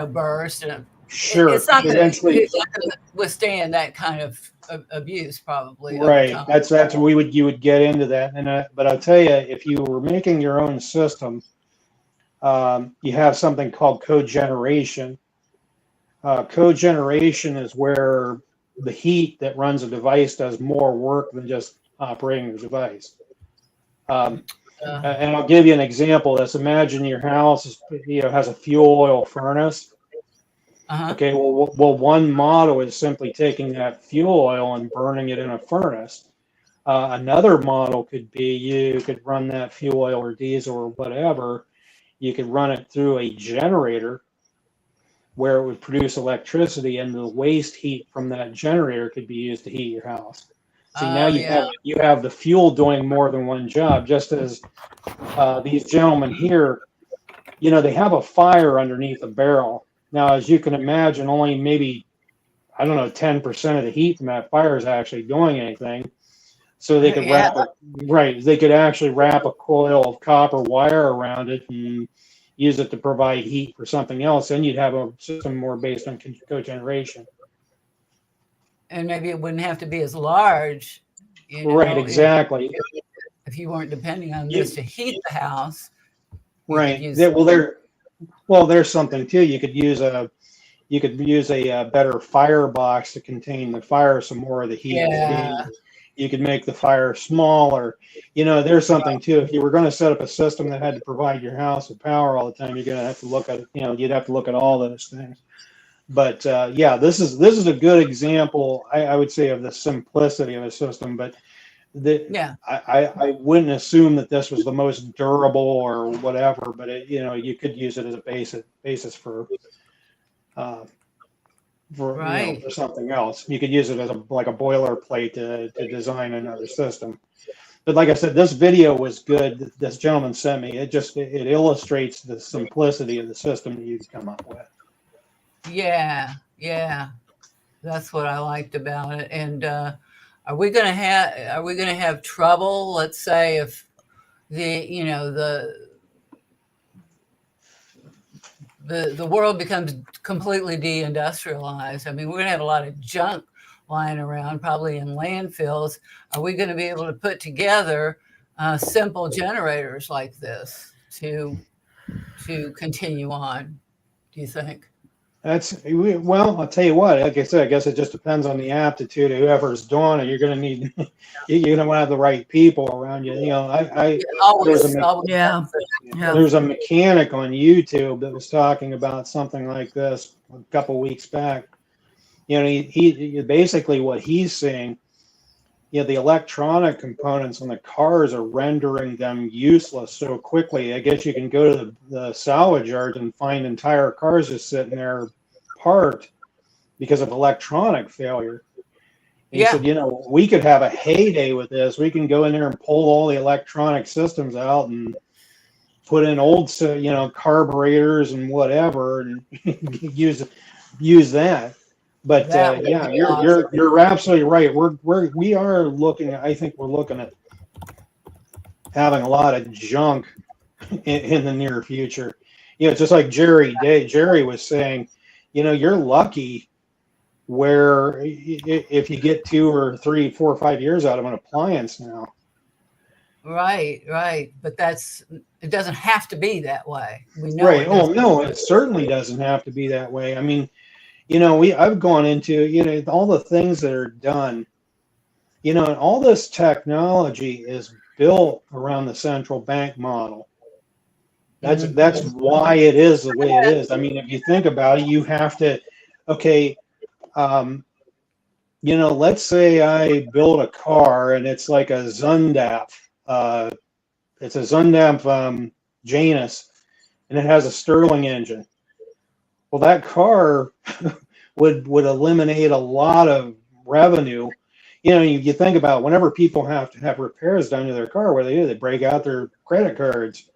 Speaker 2: burst, and
Speaker 5: sure,
Speaker 2: it's not going to withstand that kind of abuse probably.
Speaker 5: Right. That's you would get into that, and but I'll tell you, if you were making your own system, you have something called cogeneration. Cogeneration is where the heat that runs a device does more work than just operating the device. And I'll give you an example of this. Imagine your house has a fuel oil furnace.
Speaker 2: Uh-huh.
Speaker 5: Okay, well, one model is simply taking that fuel oil and burning it in a furnace. Another model could be you could run that fuel oil or diesel or whatever. You could run it through a generator where it would produce electricity, and the waste heat from that generator could be used to heat your house. See, now you have the fuel doing more than one job, just as these gentlemen here, they have a fire underneath a barrel. Now, as you can imagine, only maybe, 10% of the heat from that fire is actually doing anything. So they could they could actually wrap a coil of copper wire around it and use it to provide heat for something else, then you'd have a system more based on cogeneration.
Speaker 2: And maybe it wouldn't have to be as large,
Speaker 5: Right, exactly.
Speaker 2: If you weren't depending on this to heat the house.
Speaker 5: Right. There's something too. You could use a better firebox to contain the fire, some more of the heat.
Speaker 2: Yeah.
Speaker 5: You could make the fire smaller. There's something too. If you were going to set up a system that had to provide your house with power all the time, you're going to have to look at, you'd have to look at all those things. But this is a good example, I would say, of the simplicity of a system. But I wouldn't assume that this was the most durable or whatever. But you could use it as a basis for for something else. You could use it as a boilerplate to design another system. But like I said, this video was good. This gentleman sent me. It illustrates the simplicity of the system that you can come up with.
Speaker 2: Yeah, that's what I liked about it. And are we gonna have trouble? Let's say if the world becomes completely deindustrialized. I mean, we're gonna have a lot of junk lying around, probably in landfills. Are we going to be able to put together simple generators like this to continue on? Do you think?
Speaker 5: Well, I'll tell you what. Like I said, I guess it just depends on the aptitude of whoever's doing it. You're going to need, you're going to have the right people around you. There's a mechanic on YouTube that was talking about something like this a couple weeks back. He basically what he's saying, the electronic components on the cars are rendering them useless so quickly. I guess you can go to the salvage yard and find entire cars just sitting there parked because of electronic failure. And he said, we could have a heyday with this. We can go in there and pull all the electronic systems out and put in old, carburetors and whatever, and use that. But you're absolutely right. We are looking. I think we're looking at having a lot of junk in the near future. Just like Jerry was saying, you're lucky where if you get 2 or 3, 4 or 5 years out of an appliance now.
Speaker 2: Right. But it doesn't have to be that way. We know.
Speaker 5: Right. Oh no, it certainly doesn't have to be that way. I mean. I've gone into, all the things that are done, and all this technology is built around the central bank model. That's why it is the way it is. I mean, if you think about it, you have to, let's say I build a car and it's like a Zundap. It's a Zundap Janus, and it has a Stirling engine. Well, that car would eliminate a lot of revenue. You think about whenever people have to have repairs done to their car, what do? They break out their credit cards.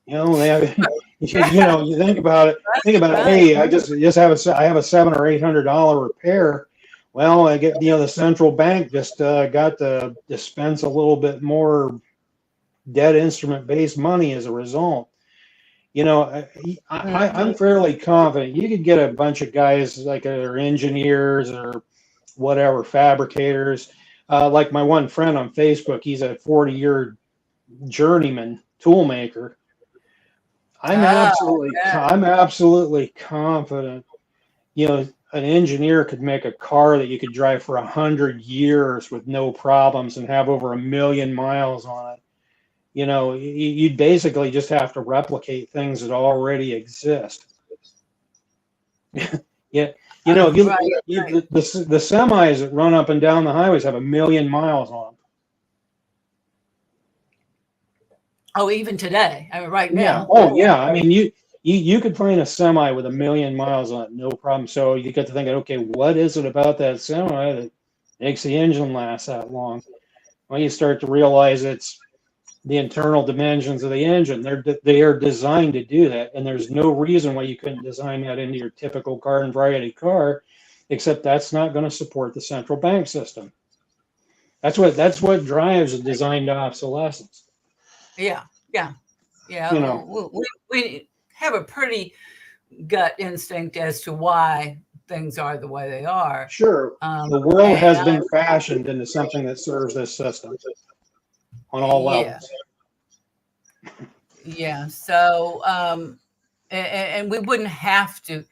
Speaker 5: They have, you think about it. Hey, I have a $700 or $800 repair. Well, I get the central bank just got to dispense a little bit more debt instrument based money as a result. I'm fairly confident you could get a bunch of guys like they're engineers or whatever, fabricators. Like my one friend on Facebook, he's a 40-year journeyman tool maker. I'm absolutely confident. An engineer could make a car that you could drive for 100 years with no problems and have over 1 million miles on it. You'd basically just have to replicate things that already exist. The semis that run up and down the highways have 1 million miles on them.
Speaker 2: Oh, even today, right now.
Speaker 5: Yeah. Oh, yeah. I mean, you could find a semi with 1 million miles on it, no problem. So you get to thinking, okay, what is it about that semi that makes the engine last that long? Well, you start to realize it's the internal dimensions of the engine. They are designed to do that, and there's no reason why you couldn't design that into your typical garden variety car, except that's not going to support the central bank system. That's what drives a design to obsolescence.
Speaker 2: Yeah. have a pretty gut instinct as to why things are the way they are.
Speaker 5: Sure. The world has been fashioned into something that serves this system on all levels.
Speaker 2: Yeah. So, and we wouldn't have to.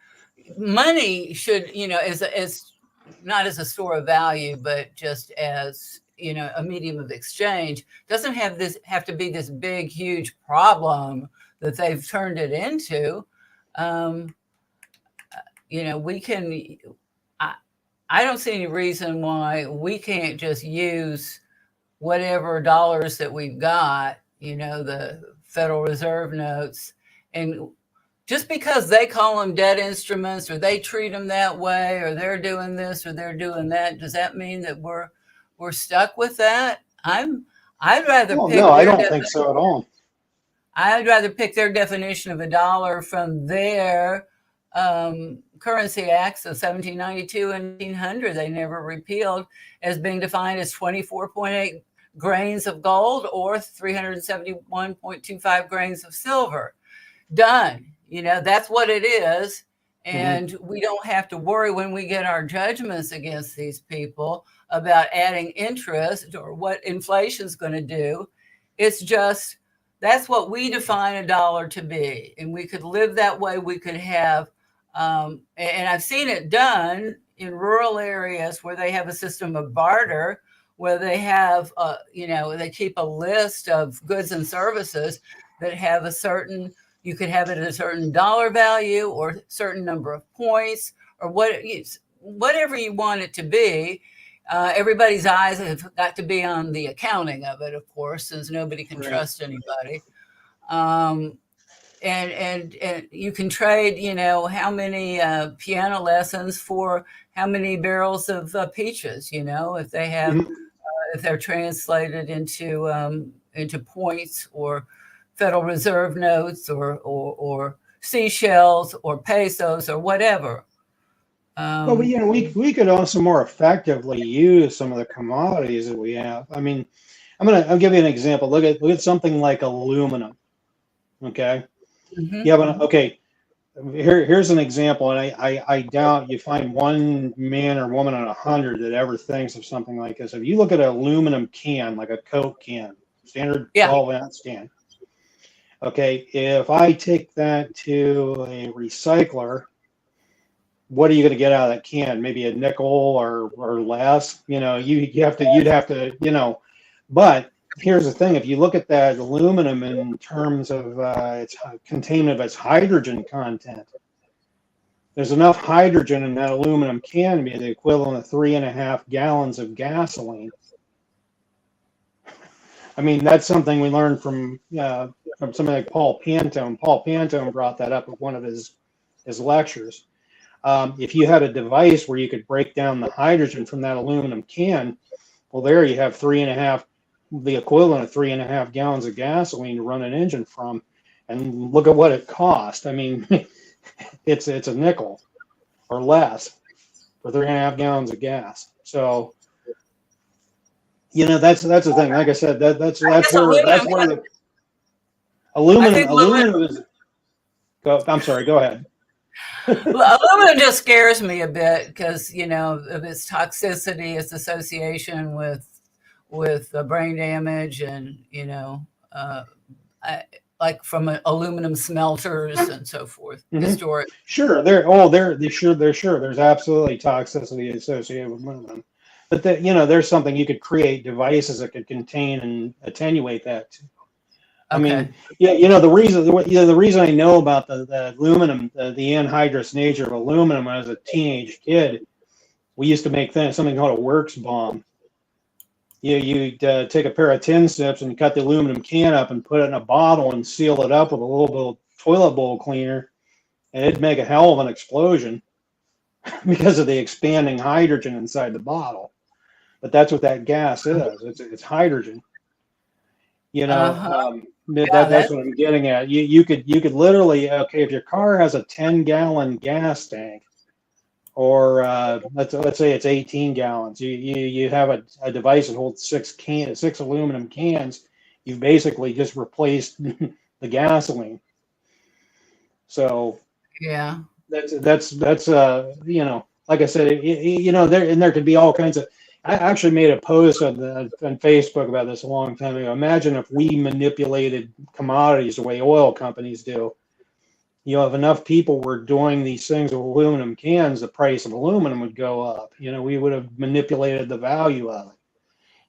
Speaker 2: Money should, as not as a store of value, but just as a medium of exchange. Doesn't have to be this big, huge problem that they've turned it into. We can. I don't see any reason why we can't just use whatever dollars that we've got, the Federal Reserve notes, and just because they call them debt instruments or they treat them that way or they're doing this or they're doing that, does that mean that we're stuck with that? I'd rather pick.
Speaker 5: No, I don't think so at all.
Speaker 2: I'd rather pick their definition of a dollar from their currency acts of 1792 and 1800. They never repealed, as being defined as 24.8 grains of gold or 371.25 grains of silver. Done. That's what it is. And we don't have to worry when we get our judgments against these people about adding interest or what inflation's going to do. It's just, that's what we define a dollar to be. And we could live that way. We could have, and I've seen it done in rural areas where they have a system of barter, where they have, they keep a list of goods and services that have a certain, you could have it at a certain dollar value or a certain number of points or whatever you want it to be. Everybody's eyes have got to be on the accounting of it, of course, since nobody can trust anybody. And you can trade, how many piano lessons for how many barrels of peaches, if they have, if they're translated into points or Federal Reserve notes or seashells or pesos or whatever.
Speaker 5: Well, we could also more effectively use some of the commodities that we have. I mean, I'll give you an example. Look at something like aluminum. Okay. Yeah, but okay. Here's an example, and I doubt you find one man or woman out of 100 that ever thinks of something like this. If you look at an aluminum can, like a Coke can, standard 12-ounce can. Okay, if I take that to a recycler, what are you going to get out of that can? Maybe a nickel or less. You'd have to. But here's the thing: if you look at that aluminum in terms of its containment of its hydrogen content, there's enough hydrogen in that aluminum can to be the equivalent of 3.5 gallons of gasoline. I mean, that's something we learned from somebody like Paul Pantone. Paul Pantone brought that up at one of his lectures. If you had a device where you could break down the hydrogen from that aluminum can, well, there you have the equivalent of 3.5 gallons of gasoline to run an engine from. And look at what it cost. I mean, it's a nickel or less for 3.5 gallons of gas. So, that's the thing. Like I said, that's where the aluminum is. I'm sorry. Go ahead.
Speaker 2: Well, aluminum just scares me a bit because of its toxicity, its association with brain damage, and like from aluminum smelters and so forth. Historic.
Speaker 5: Sure, there's absolutely toxicity associated with aluminum. But there's something you could create devices that could contain and attenuate that too. I mean, the reason I know about the aluminum, the anhydrous nature of aluminum, when I was a teenage kid, we used to make something called a works bomb. You'd take a pair of tin snips and cut the aluminum can up and put it in a bottle and seal it up with a little bit of toilet bowl cleaner, and it'd make a hell of an explosion because of the expanding hydrogen inside the bottle. But that's what that gas is. It's hydrogen. That's what I'm getting at. You could literally, if your car has a 10-gallon gas tank, or let's say it's 18 gallons, you have a device that holds 6 aluminum cans. You've basically just replaced the gasoline. So
Speaker 2: Yeah.
Speaker 5: that's you know, like I said, you know, there could be all kinds of. I actually made a post on Facebook about this a long time ago. Imagine if we manipulated commodities the way oil companies do. You know, if enough people were doing these things with aluminum cans, the price of aluminum would go up. You know, we would have manipulated the value of it.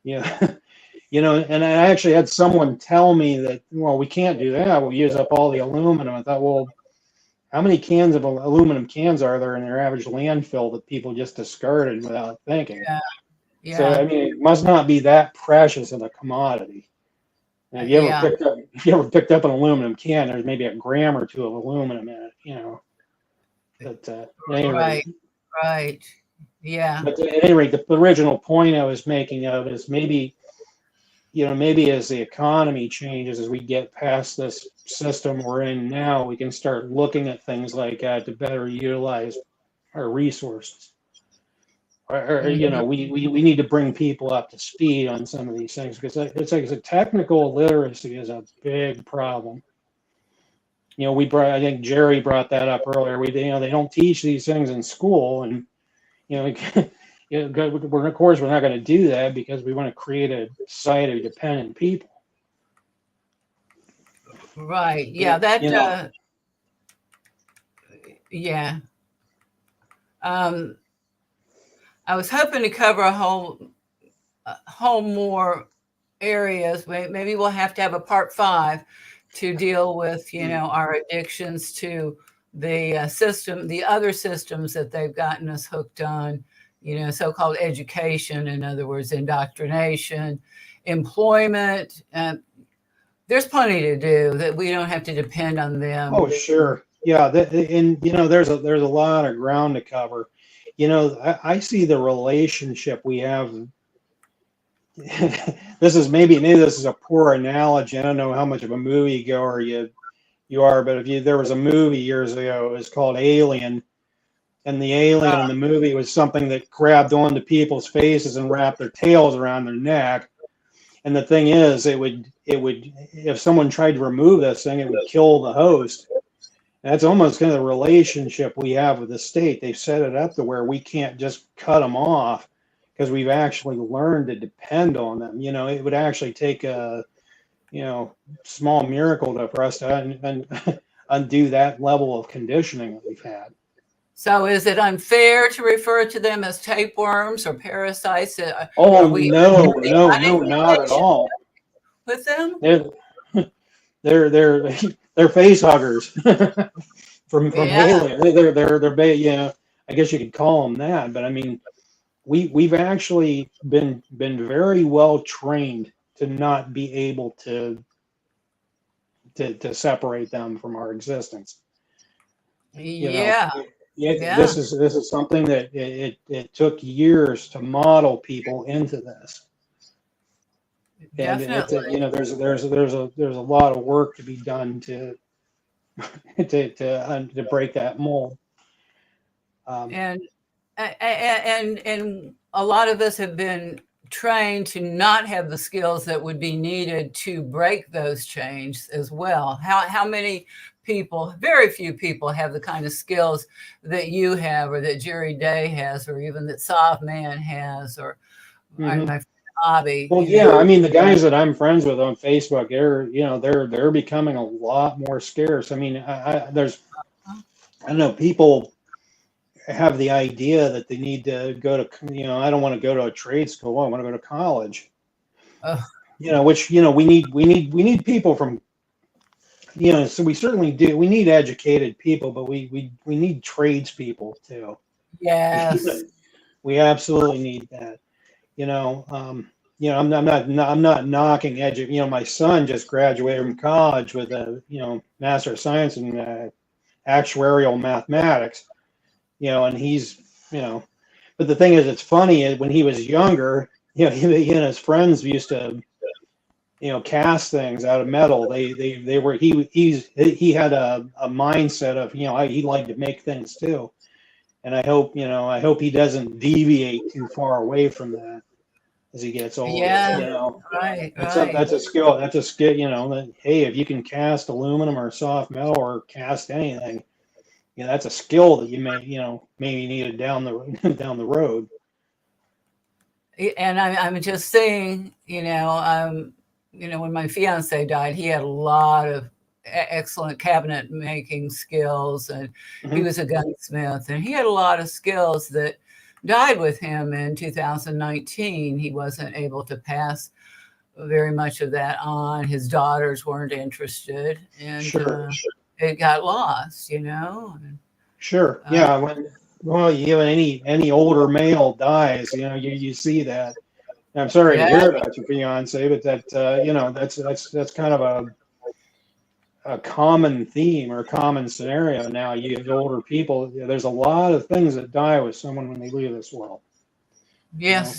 Speaker 5: You know, you know, and I actually had someone tell me that, well, we can't do that. We'll use up all the aluminum. I thought, well, how many cans of aluminum cans are there in their average landfill that people just discarded without thinking?
Speaker 2: Yeah.
Speaker 5: So, I
Speaker 2: Yeah.
Speaker 5: mean, it must not be that precious of a commodity. And
Speaker 2: Yeah.
Speaker 5: if you ever picked up an aluminum can, there's maybe a gram or two of aluminum in it, you know. But at any rate,
Speaker 2: Right. Right. Yeah.
Speaker 5: but at any rate, the original point I was making of is maybe, you know, maybe as the economy changes, as we get past this system we're in now, we can start looking at things like that to better utilize our resources. Or you know,
Speaker 2: Mhm.
Speaker 5: we need to bring people up to speed on some of these things because it's like a technical literacy is a big problem. You know, I think Jerry brought that up earlier. You know, they don't teach these things in school, and you know, of course we're not going to do that because we want to create a society of dependent people.
Speaker 2: Right. Yeah.
Speaker 5: You know,
Speaker 2: Yeah. Um, I was hoping to cover a whole more areas. Maybe we'll have to have a part 5 to deal with, our addictions to the system, the other systems that they've gotten us hooked on, so-called education, in other words, indoctrination, employment. There's plenty to do that we don't have to depend on them.
Speaker 5: oh sure, yeah, and you know, there's a lot of ground to cover. You know, I see the relationship we have. Maybe this is a poor analogy. I don't know how much of a movie goer you are, but there was a movie years ago, it was called Alien, and the alien in the movie was something that grabbed onto people's faces and wrapped their tails around their neck. And the thing is, it would if someone tried to remove this thing, it would kill the host. That's almost kind of the relationship we have with the state. They've set it up to where we can't just cut them off because we've actually learned to depend on them. You know, it would actually take a small miracle for us to undo that level of conditioning that we've had.
Speaker 2: So is it unfair to refer to them as tapeworms or parasites?
Speaker 5: Oh, no, not at all.
Speaker 2: With them?
Speaker 5: They're face huggers from
Speaker 2: Yeah.
Speaker 5: Alien. They're I guess you could call them that. But I mean, we've actually been very well trained to not be able to separate them from our existence. You know,
Speaker 2: Yeah.
Speaker 5: this is something that it took years to model people into this. And
Speaker 2: Definitely.
Speaker 5: there's a lot of work to be done to break that mold.
Speaker 2: And a lot of us have been trained to not have the skills that would be needed to break those chains as well. How many people, very few people, have the kind of skills that you have, or that Jerry Day has, or even that Sav Man has, or my friend Hobby.
Speaker 5: Well, yeah, I mean, the guys that I'm friends with on Facebook, they're becoming a lot more scarce. I mean, I don't know, people have the idea that they need to go to, I don't want to go to a trade school. I want to go to college. Which, we need people from, so we certainly do. We need educated people, but we need tradespeople too.
Speaker 2: Yes.
Speaker 5: We absolutely need that. I'm not knocking my son just graduated from college with a, Master of Science in actuarial mathematics, and he's, but the thing is, it's funny, when he was younger, he and his friends used to, cast things out of metal. He had a mindset of, he liked to make things too. And I hope he doesn't deviate too far away from that. as he gets older.
Speaker 2: Yeah.
Speaker 5: You know,
Speaker 2: Right.
Speaker 5: that's a skill. That's a skill. You know, that hey, if you can cast aluminum or soft metal or cast anything, you know, that's a skill that you may, you know, maybe needed down the down the road.
Speaker 2: And I'm just saying, when my fiance died, he had a lot of excellent cabinet making skills, and he
Speaker 5: Mhm.
Speaker 2: was a gunsmith, and he had a lot of skills that died with him in 2019. He wasn't able to pass very much of that on. His daughters weren't interested, and
Speaker 5: Sure.
Speaker 2: it got lost, you know.
Speaker 5: Sure.
Speaker 2: Uh,
Speaker 5: Yeah. Well, you know, any older male dies, you know, you see that. And I'm sorry to
Speaker 2: yeah,
Speaker 5: hear about your fiance, but that you know, that's kind of a common theme or a common scenario now. You get older people. There's a lot of things that die with someone when they leave this world. You know.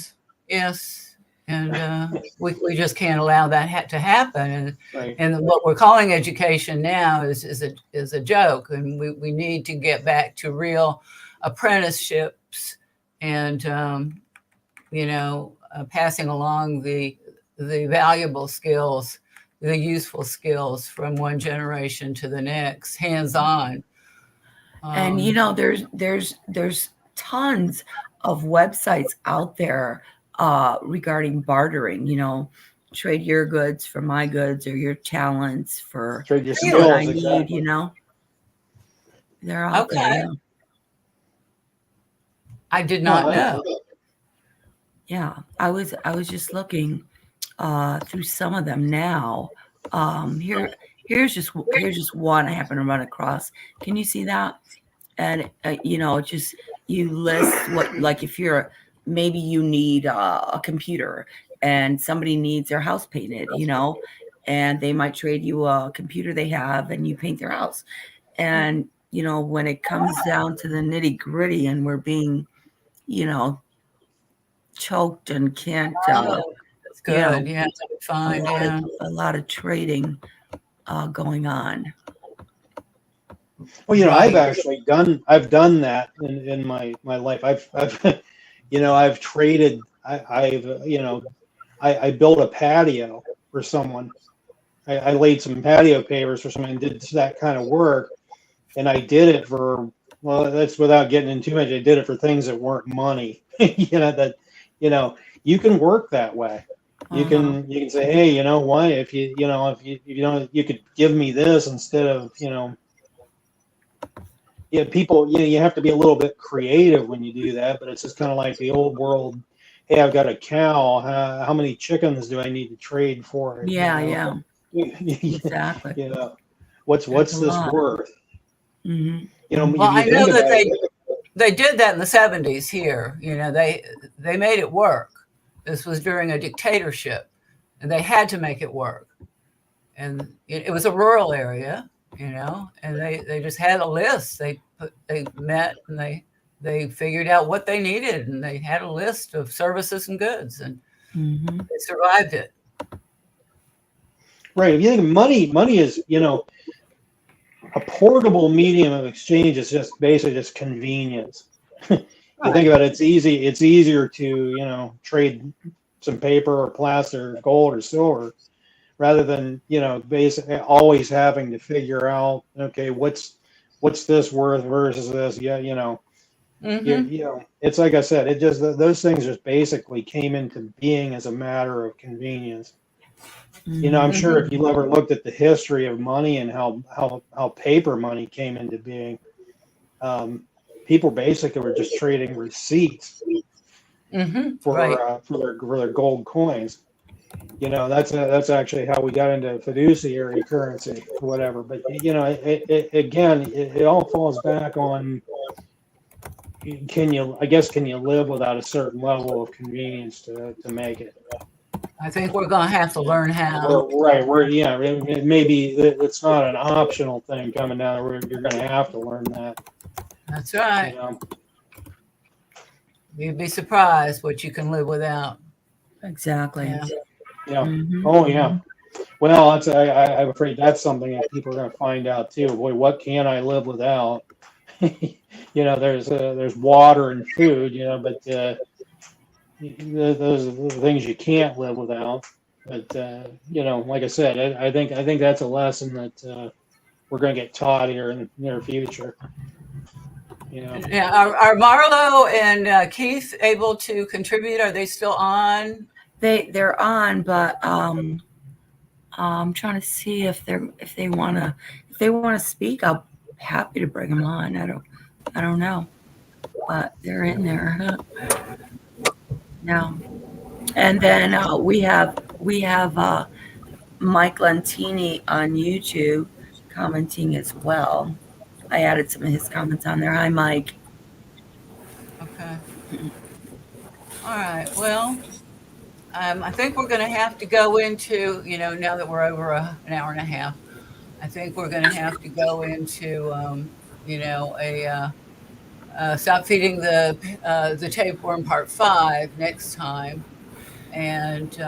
Speaker 2: yes, and we just can't allow that to happen.
Speaker 5: Right.
Speaker 2: And what we're calling education now is a joke, and we need to get back to real apprenticeships and passing along the valuable skills, the useful skills from one generation to the next, hands on.
Speaker 1: And there's tons of websites out there regarding bartering. Trade your goods for my goods or your talents for
Speaker 5: Trade your
Speaker 1: what I
Speaker 5: skills,
Speaker 1: need.
Speaker 5: exactly.
Speaker 1: They're out there.
Speaker 2: Okay. I did not know.
Speaker 1: Yeah, I was just looking through some of them now. Here's just one I happen to run across. Can you see that? And just you list what, like, if you're maybe you need a computer and somebody needs their house painted, and they might trade you a computer they have and you paint their house. And when it comes down to the nitty gritty and we're being choked and can't
Speaker 2: That's good. Yeah, fine.
Speaker 1: a lot of trading going on.
Speaker 5: Well,
Speaker 2: Right.
Speaker 5: I've done that in my life. I've I've traded. I built a patio for someone. I laid some patio pavers for someone and did that kind of work, and I did it for, well, that's without getting into too much. I did it for things that weren't money. You can work that way. You can say, hey, you know what? If you don't, you could give me this instead of, people, you have to be a little bit creative when you do that, but it's just kind of like the old world. Hey, I've got a cow. How many chickens do I need to trade for it?
Speaker 1: Yeah. Exactly.
Speaker 5: What's
Speaker 1: That's
Speaker 5: this worth?
Speaker 1: Mm-hmm.
Speaker 2: Well, I know that they did that in the 70s here. They made it work. This was during a dictatorship, and they had to make it work. And it was a rural area, and they just had a list. They met and they figured out what they needed, and they had a list of services and goods, and they survived it.
Speaker 5: Right. If you think money is, a portable medium of exchange is just basically just convenience. You think about it, it's easier to, trade some paper or plastic or gold or silver rather than, basically always having to figure out, okay, what's this worth versus this? Yeah. It's like I said, it just, those things just basically came into being as a matter of convenience. I'm sure if you ever looked at the history of money and how paper money came into being, people basically were just trading receipts for their gold coins. That's actually how we got into fiduciary currency or whatever. But it all falls back on, can you live without a certain level of convenience to make it?
Speaker 2: I think we're going to have to learn how.
Speaker 5: Right. Maybe it's not an optional thing coming down. You're going to have to learn that.
Speaker 2: That's right. You'd be surprised what you can live without.
Speaker 1: Exactly.
Speaker 5: Yeah. Oh, yeah. Well, I'm afraid that's something that people are going to find out too. Boy, what can I live without? There's water and food, but those are the things you can't live without. But like I said, I think that's a lesson that we're going to get taught here in the near future.
Speaker 2: Yeah, are Marlo and Keith able to contribute? Are they still on?
Speaker 1: They're on, but I'm trying to see if they want to speak. I'm happy to bring them on. I don't know, but they're in there. No, and then we have Mike Lentini on YouTube commenting as well. I added some of his comments on there. Hi, Mike.
Speaker 2: Okay. All right. Well, I think we're going to have to go into, now that we're over an hour and a half, I think we're going to have to go into, Stop Feeding the Tapeworm Part 5 next time. And,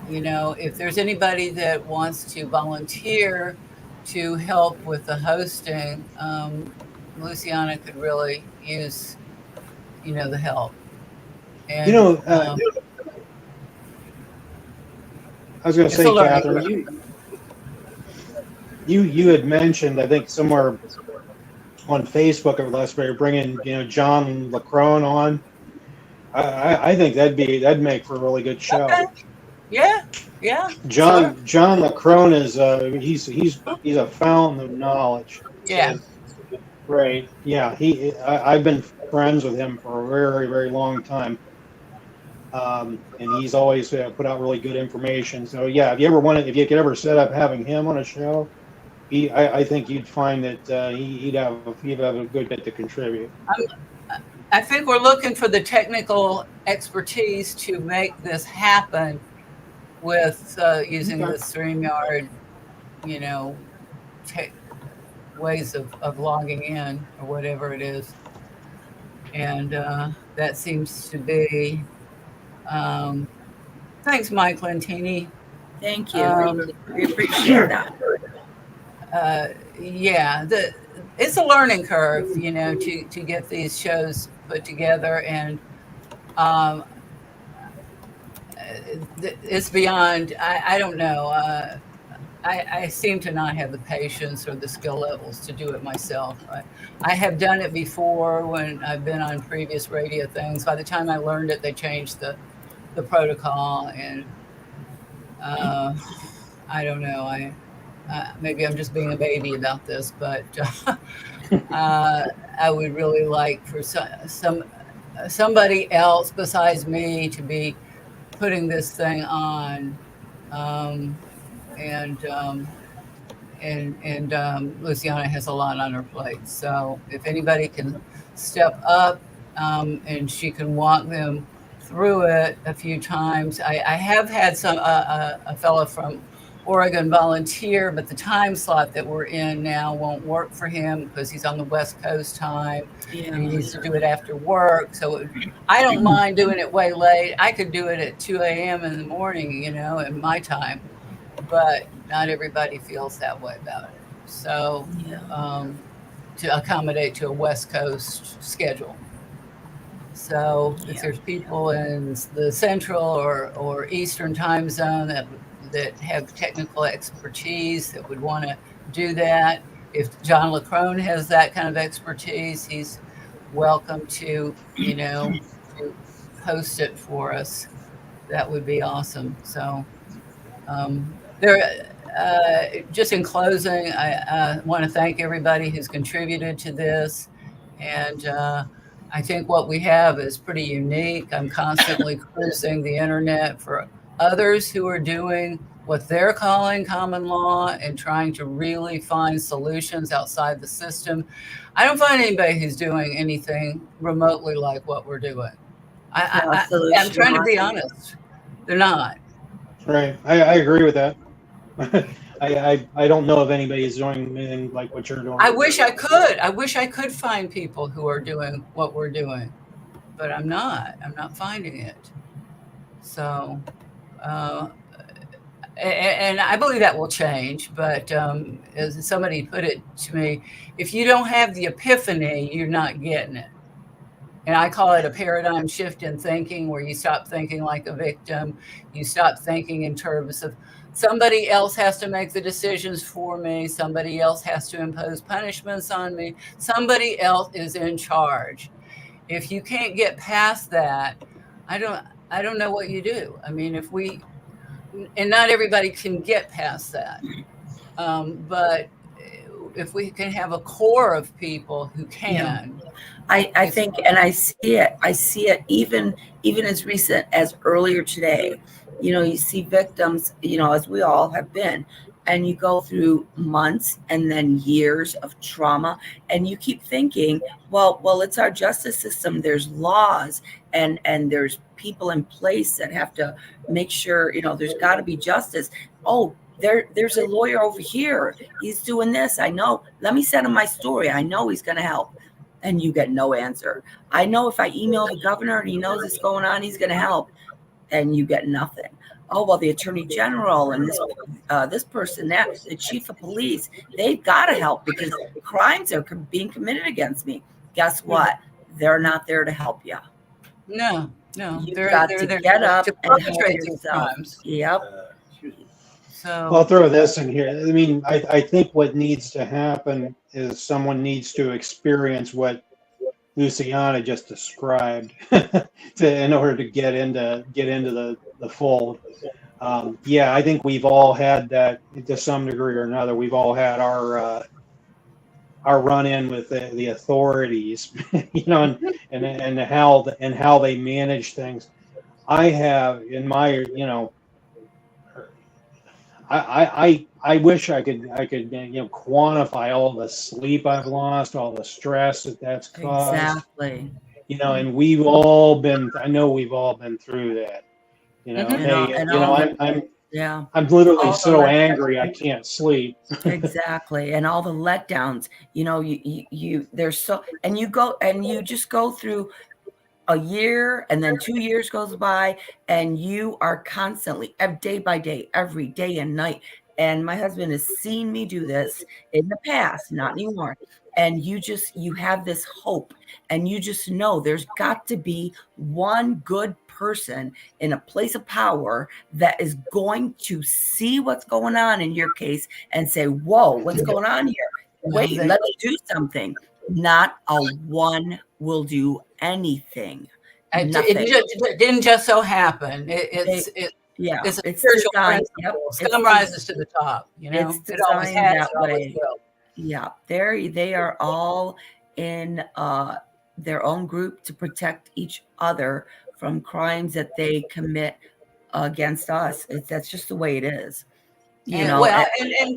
Speaker 2: if there's anybody that wants to volunteer to help with the hosting, Luciana could really use, the help. And,
Speaker 5: I was going to say, Catherine, you had mentioned, I think somewhere on Facebook over the last year, bringing John LaCrone on. I think that'd make for a really good show.
Speaker 2: Okay. Yeah.
Speaker 5: John LaCrone is he's a fountain of knowledge.
Speaker 2: Yeah.
Speaker 5: Right. Yeah. I've been friends with him for a very, very long time. And he's always put out really good information. So yeah, if you could ever set up having him on a show, I think you'd find that he'd have a good bit to contribute.
Speaker 2: I think we're looking for the technical expertise to make this happen with using the StreamYard, ways of logging in or whatever it is. And that seems to be, thanks, Mike Lentini.
Speaker 1: Thank you. We appreciate that.
Speaker 2: Yeah, it's a learning curve, to get these shows put together, and it's beyond. I don't know. I seem to not have the patience or the skill levels to do it myself. I have done it before when I've been on previous radio things. By the time I learned it, they changed the protocol, and I don't know. Maybe I'm just being a baby about this, but I would really like for somebody else besides me to be putting this thing on, and Luciana has a lot on her plate. So if anybody can step up, and she can walk them through it a few times. I have had a fellow from Oregon volunteer, but the time slot that we're in now won't work for him because he's on the West Coast time.
Speaker 1: Yeah.
Speaker 2: And he needs to do it after work. So I don't mind doing it way late. I could do it at 2 a.m. in the morning, in my time, but not everybody feels that way about it. So to accommodate to a West Coast schedule. So if there's people in the Central or Eastern time zone that have technical expertise that would want to do that. If John LaCrone has that kind of expertise, he's welcome to, to host it for us. That would be awesome. So just in closing, I want to thank everybody who's contributed to this. And I think what we have is pretty unique. I'm constantly cruising the internet for others who are doing what they're calling common law and trying to really find solutions outside the system. I don't find anybody who's doing anything remotely like what we're doing. I'm trying to be honest. They're not.
Speaker 5: Right. I agree with that. I don't know if anybody is doing anything like what you're doing.
Speaker 2: I wish I could. I wish I could find people who are doing what we're doing, but I'm not. I'm not finding it. So, and I believe that will change. But as somebody put it to me, if you don't have the epiphany, you're not getting it. And I call it a paradigm shift in thinking, where you stop thinking like a victim. You stop thinking in terms of somebody else has to make the decisions for me. Somebody else has to impose punishments on me. Somebody else is in charge. If you can't get past that, I don't know what you do. I mean, and not everybody can get past that. But if we can have a core of people who can,
Speaker 1: I think, and I see it even as recent as earlier today. You see victims, as we all have been, and you go through months and then years of trauma, and you keep thinking, well, it's our justice system. There's laws, and there's people in place that have to make sure, there's got to be justice. Oh, there's a lawyer over here. He's doing this. I know. Let me send him my story. I know he's going to help. And you get no answer. I know if I email the governor and he knows what's going on, he's going to help, and you get nothing. Oh, well, the attorney general and this person, the chief of police, they've got to help because crimes are being committed against me. Guess what? They're not there to help you.
Speaker 2: No,
Speaker 1: You've
Speaker 2: they're
Speaker 1: got to get up
Speaker 2: to
Speaker 1: and help
Speaker 2: perpetrate these
Speaker 1: yourself.
Speaker 2: crimes.
Speaker 1: Yep.
Speaker 2: So
Speaker 5: I'll throw this in here. I mean, I think what needs to happen is someone needs to experience what Luciana just described in order to get into the fold. Yeah, I think we've all had that to some degree or another. We've all had our run-in with the authorities, and how they manage things. I have in my, I wish I could quantify all the sleep I've lost, all the stress that's caused.
Speaker 1: Exactly.
Speaker 5: And we've all been. I know we've all been through that. I'm literally so angry I can't sleep.
Speaker 1: Exactly. And all the letdowns, there's so, and you just go through a year, and then 2 years goes by, and you are constantly, day by day, every day and night. And my husband has seen me do this in the past, not anymore. And you have this hope, and you just know there's got to be one good person in a place of power that is going to see what's going on in your case and say, whoa, what's going on here? Wait, let's do something. Not a one will do anything.
Speaker 2: It didn't just so happen. It's a spiritual principle. Scum rises to the top.
Speaker 1: It's
Speaker 2: it always
Speaker 1: designed
Speaker 2: has,
Speaker 1: that
Speaker 2: it always
Speaker 1: way.
Speaker 2: will.
Speaker 1: Yeah, they are all in their own group to protect each other from crimes that they commit against us. That's just the way it is.
Speaker 2: And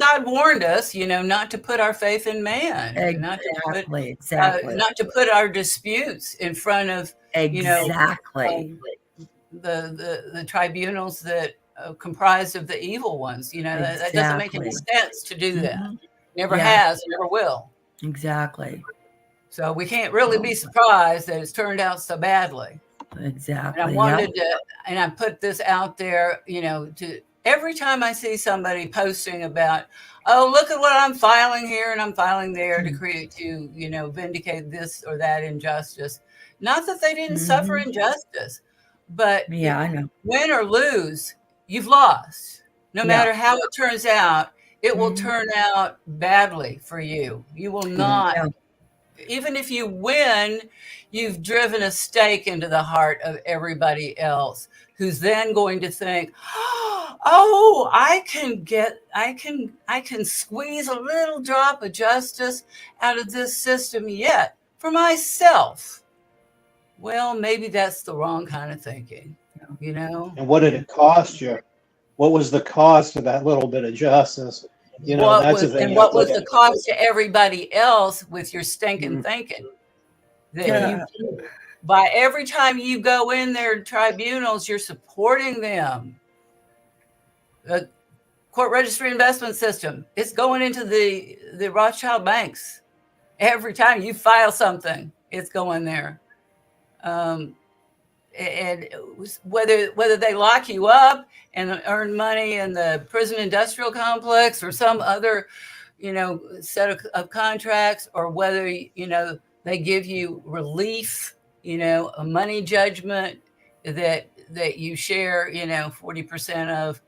Speaker 2: God warned us, not to put our faith in man,
Speaker 1: Exactly.
Speaker 2: not to put our disputes in front of the tribunals that comprised of the evil ones. That doesn't make any sense to do that. Never has, never will.
Speaker 1: Exactly.
Speaker 2: So we can't really be surprised that it's turned out so badly.
Speaker 1: Exactly.
Speaker 2: And I wanted to, and I put this out there, to every time I see somebody posting about, oh, look at what I'm filing here and I'm filing there to vindicate this or that injustice. Not that they didn't suffer injustice, but
Speaker 1: I know.
Speaker 2: Win or lose, you've lost. No matter how it turns out, it will turn out badly for you. You will not. Even if you win, you've driven a stake into the heart of everybody else, who's then going to think, oh, I can squeeze a little drop of justice out of this system yet for myself. Well, maybe that's the wrong kind of thinking,
Speaker 5: And what did it cost you? What was the cost of that little bit of justice?
Speaker 2: What was the cost to everybody else with your stinking thinking? That by every time you go in their tribunals, you're supporting them. The court registry investment system, it's going into the Rothschild banks. Every time you file something, it's going there. And whether they lock you up and earn money in the prison industrial complex or some other, set of contracts, or whether, they give you relief, a money judgment that you share, 40% of,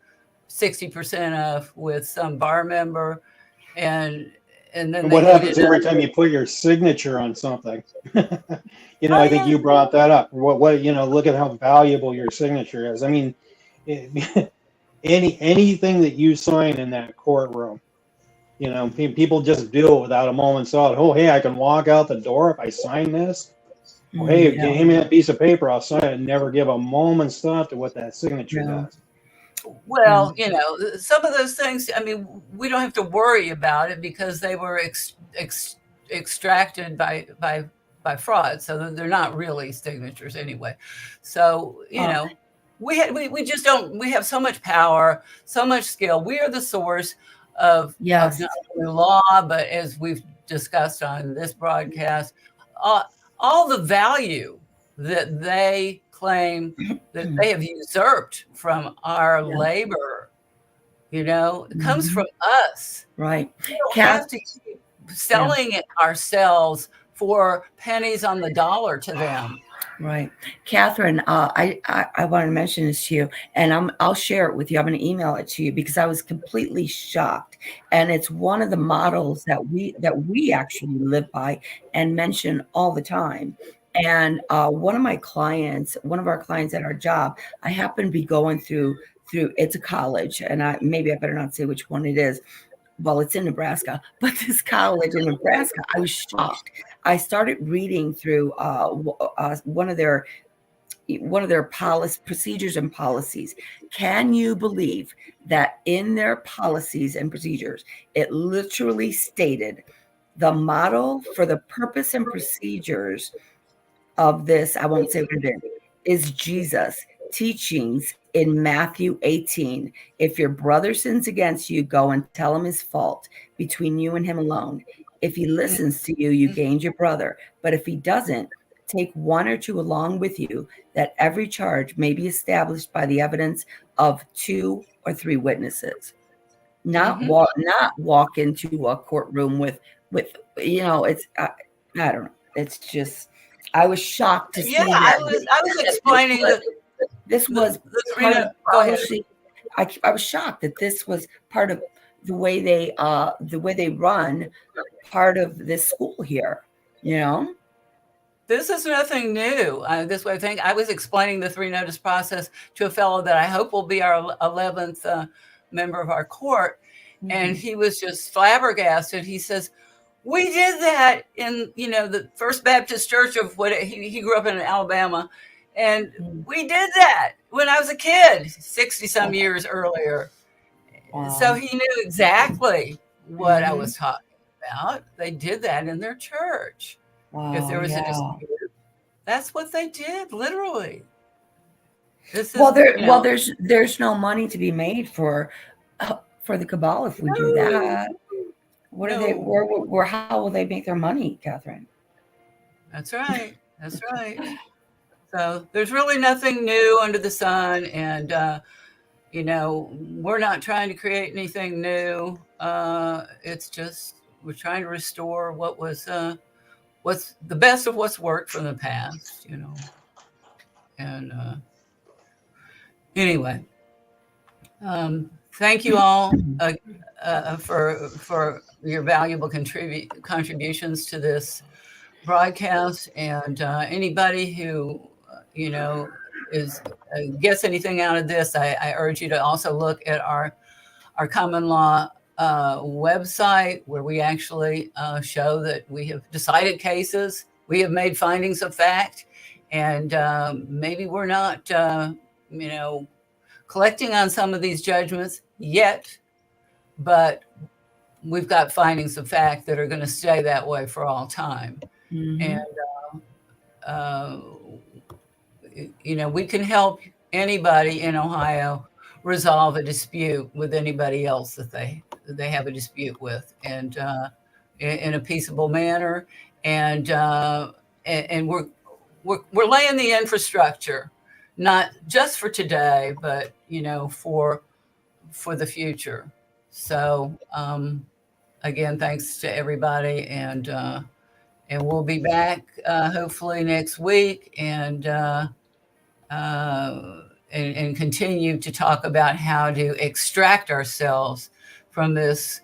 Speaker 2: 60% of with some bar member, and then
Speaker 5: And
Speaker 2: they
Speaker 5: what
Speaker 2: need
Speaker 5: happens
Speaker 2: it.
Speaker 5: every time you put your signature on something?
Speaker 2: Oh,
Speaker 5: I think
Speaker 2: yeah.
Speaker 5: you brought that up. Look at how valuable your signature is. I mean, anything that you sign in that courtroom, people just do it without a moment's thought. Oh, hey, I can walk out the door if I sign this. Oh, hey,
Speaker 1: Yeah,
Speaker 5: hand me that piece of paper, I'll sign it, and never give a moment's thought to what that signature
Speaker 1: yeah,
Speaker 5: does.
Speaker 2: Well, some of those things, I mean, we don't have to worry about it because they were extracted by fraud. So they're not really signatures anyway. So, we just don't, we have so much power, so much skill. We are the source of
Speaker 1: yes,
Speaker 2: not only law, but as we've discussed on this broadcast, uh, all the value that they claim that they have usurped from our
Speaker 1: yeah,
Speaker 2: labor, it comes
Speaker 1: mhm,
Speaker 2: from us.
Speaker 1: right.
Speaker 2: We don't
Speaker 1: Kath,
Speaker 2: have to keep
Speaker 1: yeah,
Speaker 2: selling it ourselves for pennies on the dollar to them.
Speaker 1: right. Catherine, I want to mention this to you, and I'll share it with you. I'm going to email it to you because I was completely shocked, and it's one of the models that we actually live by and mention all the time. And one of our clients at our job, I happen to be going through. It's a college, and maybe I better not say which one it is. Well, it's in Nebraska, but this college in Nebraska, I was shocked. I started reading through one of their policy procedures and policies. Can you believe that in their policies and procedures, it literally stated the model for the purpose and procedures of this, I won't say what it is Jesus' teachings in Matthew 18. If your brother sins against you, go and tell him his fault between you and him alone. If he listens to you, you gained your brother. But if he doesn't, take one or two along with you, that every charge may be established by the evidence of 2 or 3 witnesses. Not
Speaker 2: Mhm.
Speaker 1: walk into a courtroom with I don't know. It's just I was shocked to
Speaker 2: Yeah,
Speaker 1: see
Speaker 2: I was explaining
Speaker 1: this was
Speaker 2: the three.
Speaker 1: part of
Speaker 2: No, go ahead.
Speaker 1: policy. I was shocked that this was part of the way they run part of this school here, you know?
Speaker 2: This is nothing new. This way, I think I was explaining the 3 notice process to a fellow that I hope will be our 11th member of our court, and he was just flabbergasted. He says, "We did that in the First Baptist Church of what he grew up in Alabama, and
Speaker 1: Mhm.
Speaker 2: we did that when I was a kid, 60 some years earlier." So
Speaker 1: Wow.
Speaker 2: he knew exactly what I
Speaker 1: Mhm.
Speaker 2: was talking about. They did that in their church. If
Speaker 1: Wow,
Speaker 2: there was a
Speaker 1: yeah.
Speaker 2: dispute, that's what they did, literally. This
Speaker 1: Well,
Speaker 2: is,
Speaker 1: there's no money to be made for the cabal if we do
Speaker 2: no,
Speaker 1: that. What are they?
Speaker 2: no.
Speaker 1: Where? How will they make their money, Catherine?
Speaker 2: That's right. That's right. So there's really nothing new under the sun, and we're not trying to create anything new. It's just we're trying to restore what's the best of what's worked from the past, and anyway. Thank you all for your valuable contributions to this broadcast, and anybody who is gets anything out of this, I urge you to also look at our common law website, where we actually show that we have decided cases, we have made findings of fact, and maybe we're not you know collecting on some of these judgments yet, but we've got findings of fact that are going to stay that way for all time. And,
Speaker 1: Mhm.
Speaker 2: uh, we can help anybody in Ohio resolve a dispute with anybody else that they have a dispute with, and in a peaceable manner. And we're laying the infrastructure, not just for today, but for the future. So again, thanks to everybody, And we'll be back hopefully next week and continue to talk about how to extract ourselves from these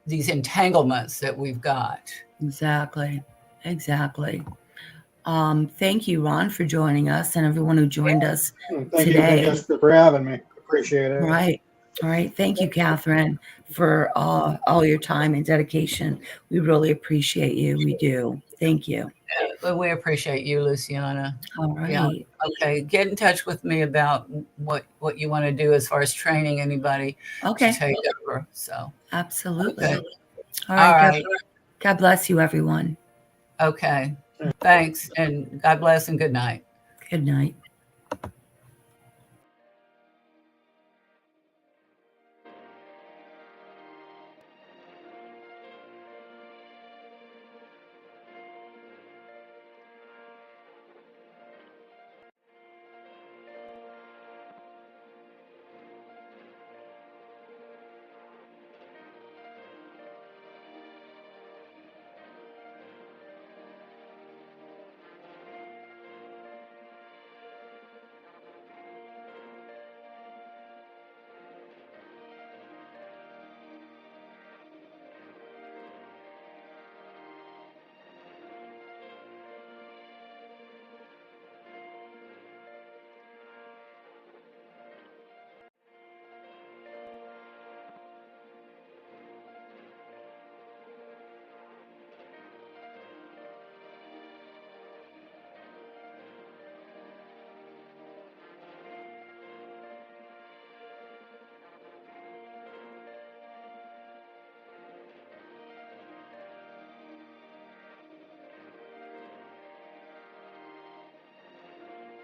Speaker 2: entanglements that we've got.
Speaker 1: Exactly. Thank you, Ron, for joining us, and everyone who joined us
Speaker 5: Thank
Speaker 1: today.
Speaker 5: you for having me. Appreciate it.
Speaker 1: All right. Thank you, Catherine, for all your time and dedication. We really appreciate you. We do. Thank you.
Speaker 2: We appreciate you, Luciana.
Speaker 1: All right.
Speaker 2: Yeah. Okay. Get in touch with me about what you want to do as far as training anybody
Speaker 1: Okay.
Speaker 2: to take over. So
Speaker 1: Absolutely.
Speaker 2: okay.
Speaker 1: All right.
Speaker 2: All right.
Speaker 1: God bless you, everyone.
Speaker 2: Okay. Thanks. And God bless and good night.
Speaker 1: Good night.